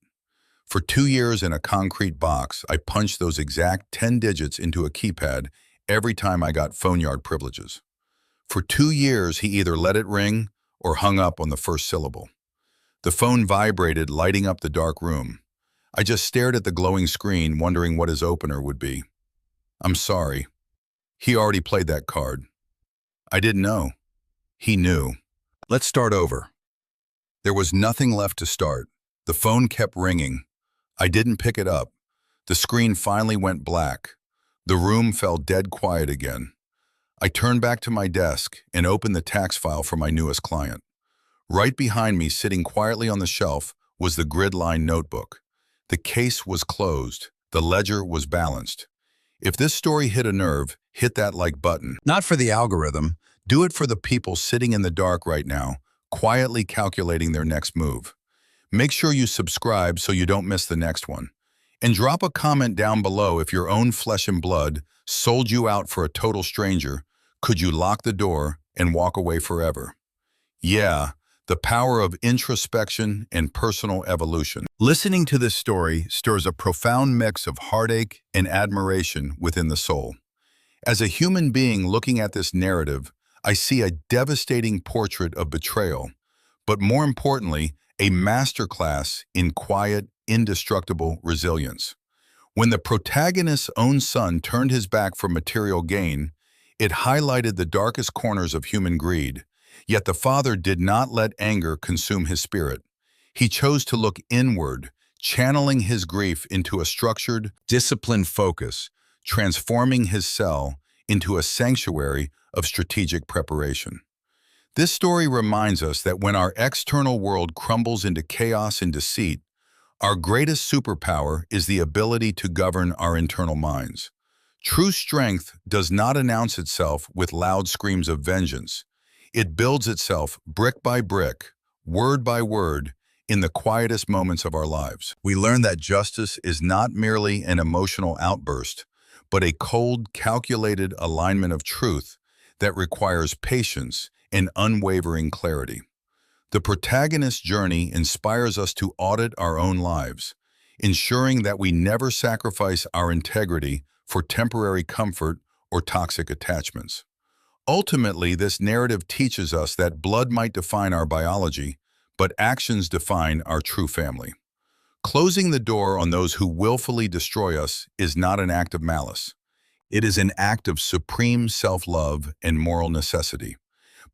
For 2 years in a concrete box, I punched those exact 10 digits into a keypad every time I got phone yard privileges. For 2 years, he either let it ring or hung up on the first syllable. The phone vibrated, lighting up the dark room. I just stared at the glowing screen, wondering what his opener would be. I'm sorry. He already played that card. I didn't know. He knew. Let's start over. There was nothing left to start. The phone kept ringing. I didn't pick it up. The screen finally went black. The room fell dead quiet again. I turned back to my desk and opened the tax file for my newest client. Right behind me, sitting quietly on the shelf, was the grid-lined notebook. The case was closed. The ledger was balanced. If this story hit a nerve, hit that like button. Not for the algorithm. Do it for the people sitting in the dark right now, quietly calculating their next move. Make sure you subscribe so you don't miss the next one. And drop a comment down below if your own flesh and blood sold you out for a total stranger. Could you lock the door and walk away forever? Yeah, the power of introspection and personal evolution. Listening to this story stirs a profound mix of heartache and admiration within the soul. As a human being looking at this narrative, I see a devastating portrait of betrayal, but more importantly, a masterclass in quiet, indestructible resilience. When the protagonist's own son turned his back for material gain, it highlighted the darkest corners of human greed. Yet the father did not let anger consume his spirit. He chose to look inward, channeling his grief into a structured, disciplined focus, transforming his cell into a sanctuary of strategic preparation. This story reminds us that when our external world crumbles into chaos and deceit, our greatest superpower is the ability to govern our internal minds. True strength does not announce itself with loud screams of vengeance. It builds itself brick by brick, word by word, in the quietest moments of our lives. We learn that justice is not merely an emotional outburst, but a cold, calculated alignment of truth that requires patience and unwavering clarity. The protagonist's journey inspires us to audit our own lives, ensuring that we never sacrifice our integrity for temporary comfort or toxic attachments. Ultimately, this narrative teaches us that blood might define our biology, but actions define our true family. Closing the door on those who willfully destroy us is not an act of malice. It is an act of supreme self-love and moral necessity.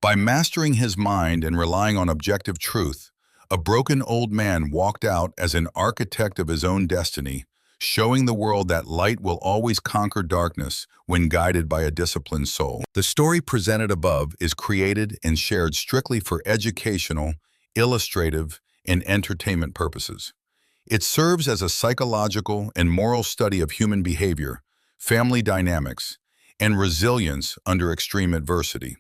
By mastering his mind and relying on objective truth, a broken old man walked out as an architect of his own destiny, showing the world that light will always conquer darkness when guided by a disciplined soul. The story presented above is created and shared strictly for educational, illustrative, and entertainment purposes. It serves as a psychological and moral study of human behavior, family dynamics, and resilience under extreme adversity.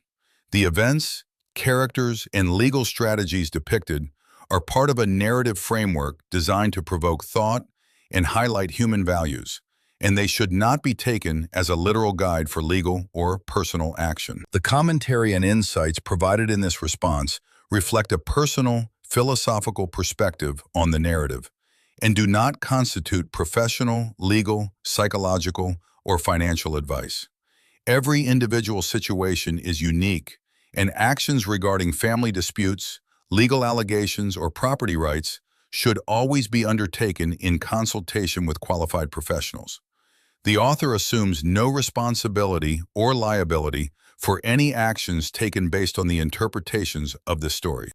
The events, characters, and legal strategies depicted are part of a narrative framework designed to provoke thought and highlight human values, and they should not be taken as a literal guide for legal or personal action. The commentary and insights provided in this response reflect a personal, philosophical perspective on the narrative and do not constitute professional, legal, psychological, or financial advice. Every individual situation is unique, and actions regarding family disputes, legal allegations, or property rights should always be undertaken in consultation with qualified professionals. The author assumes no responsibility or liability for any actions taken based on the interpretations of this story.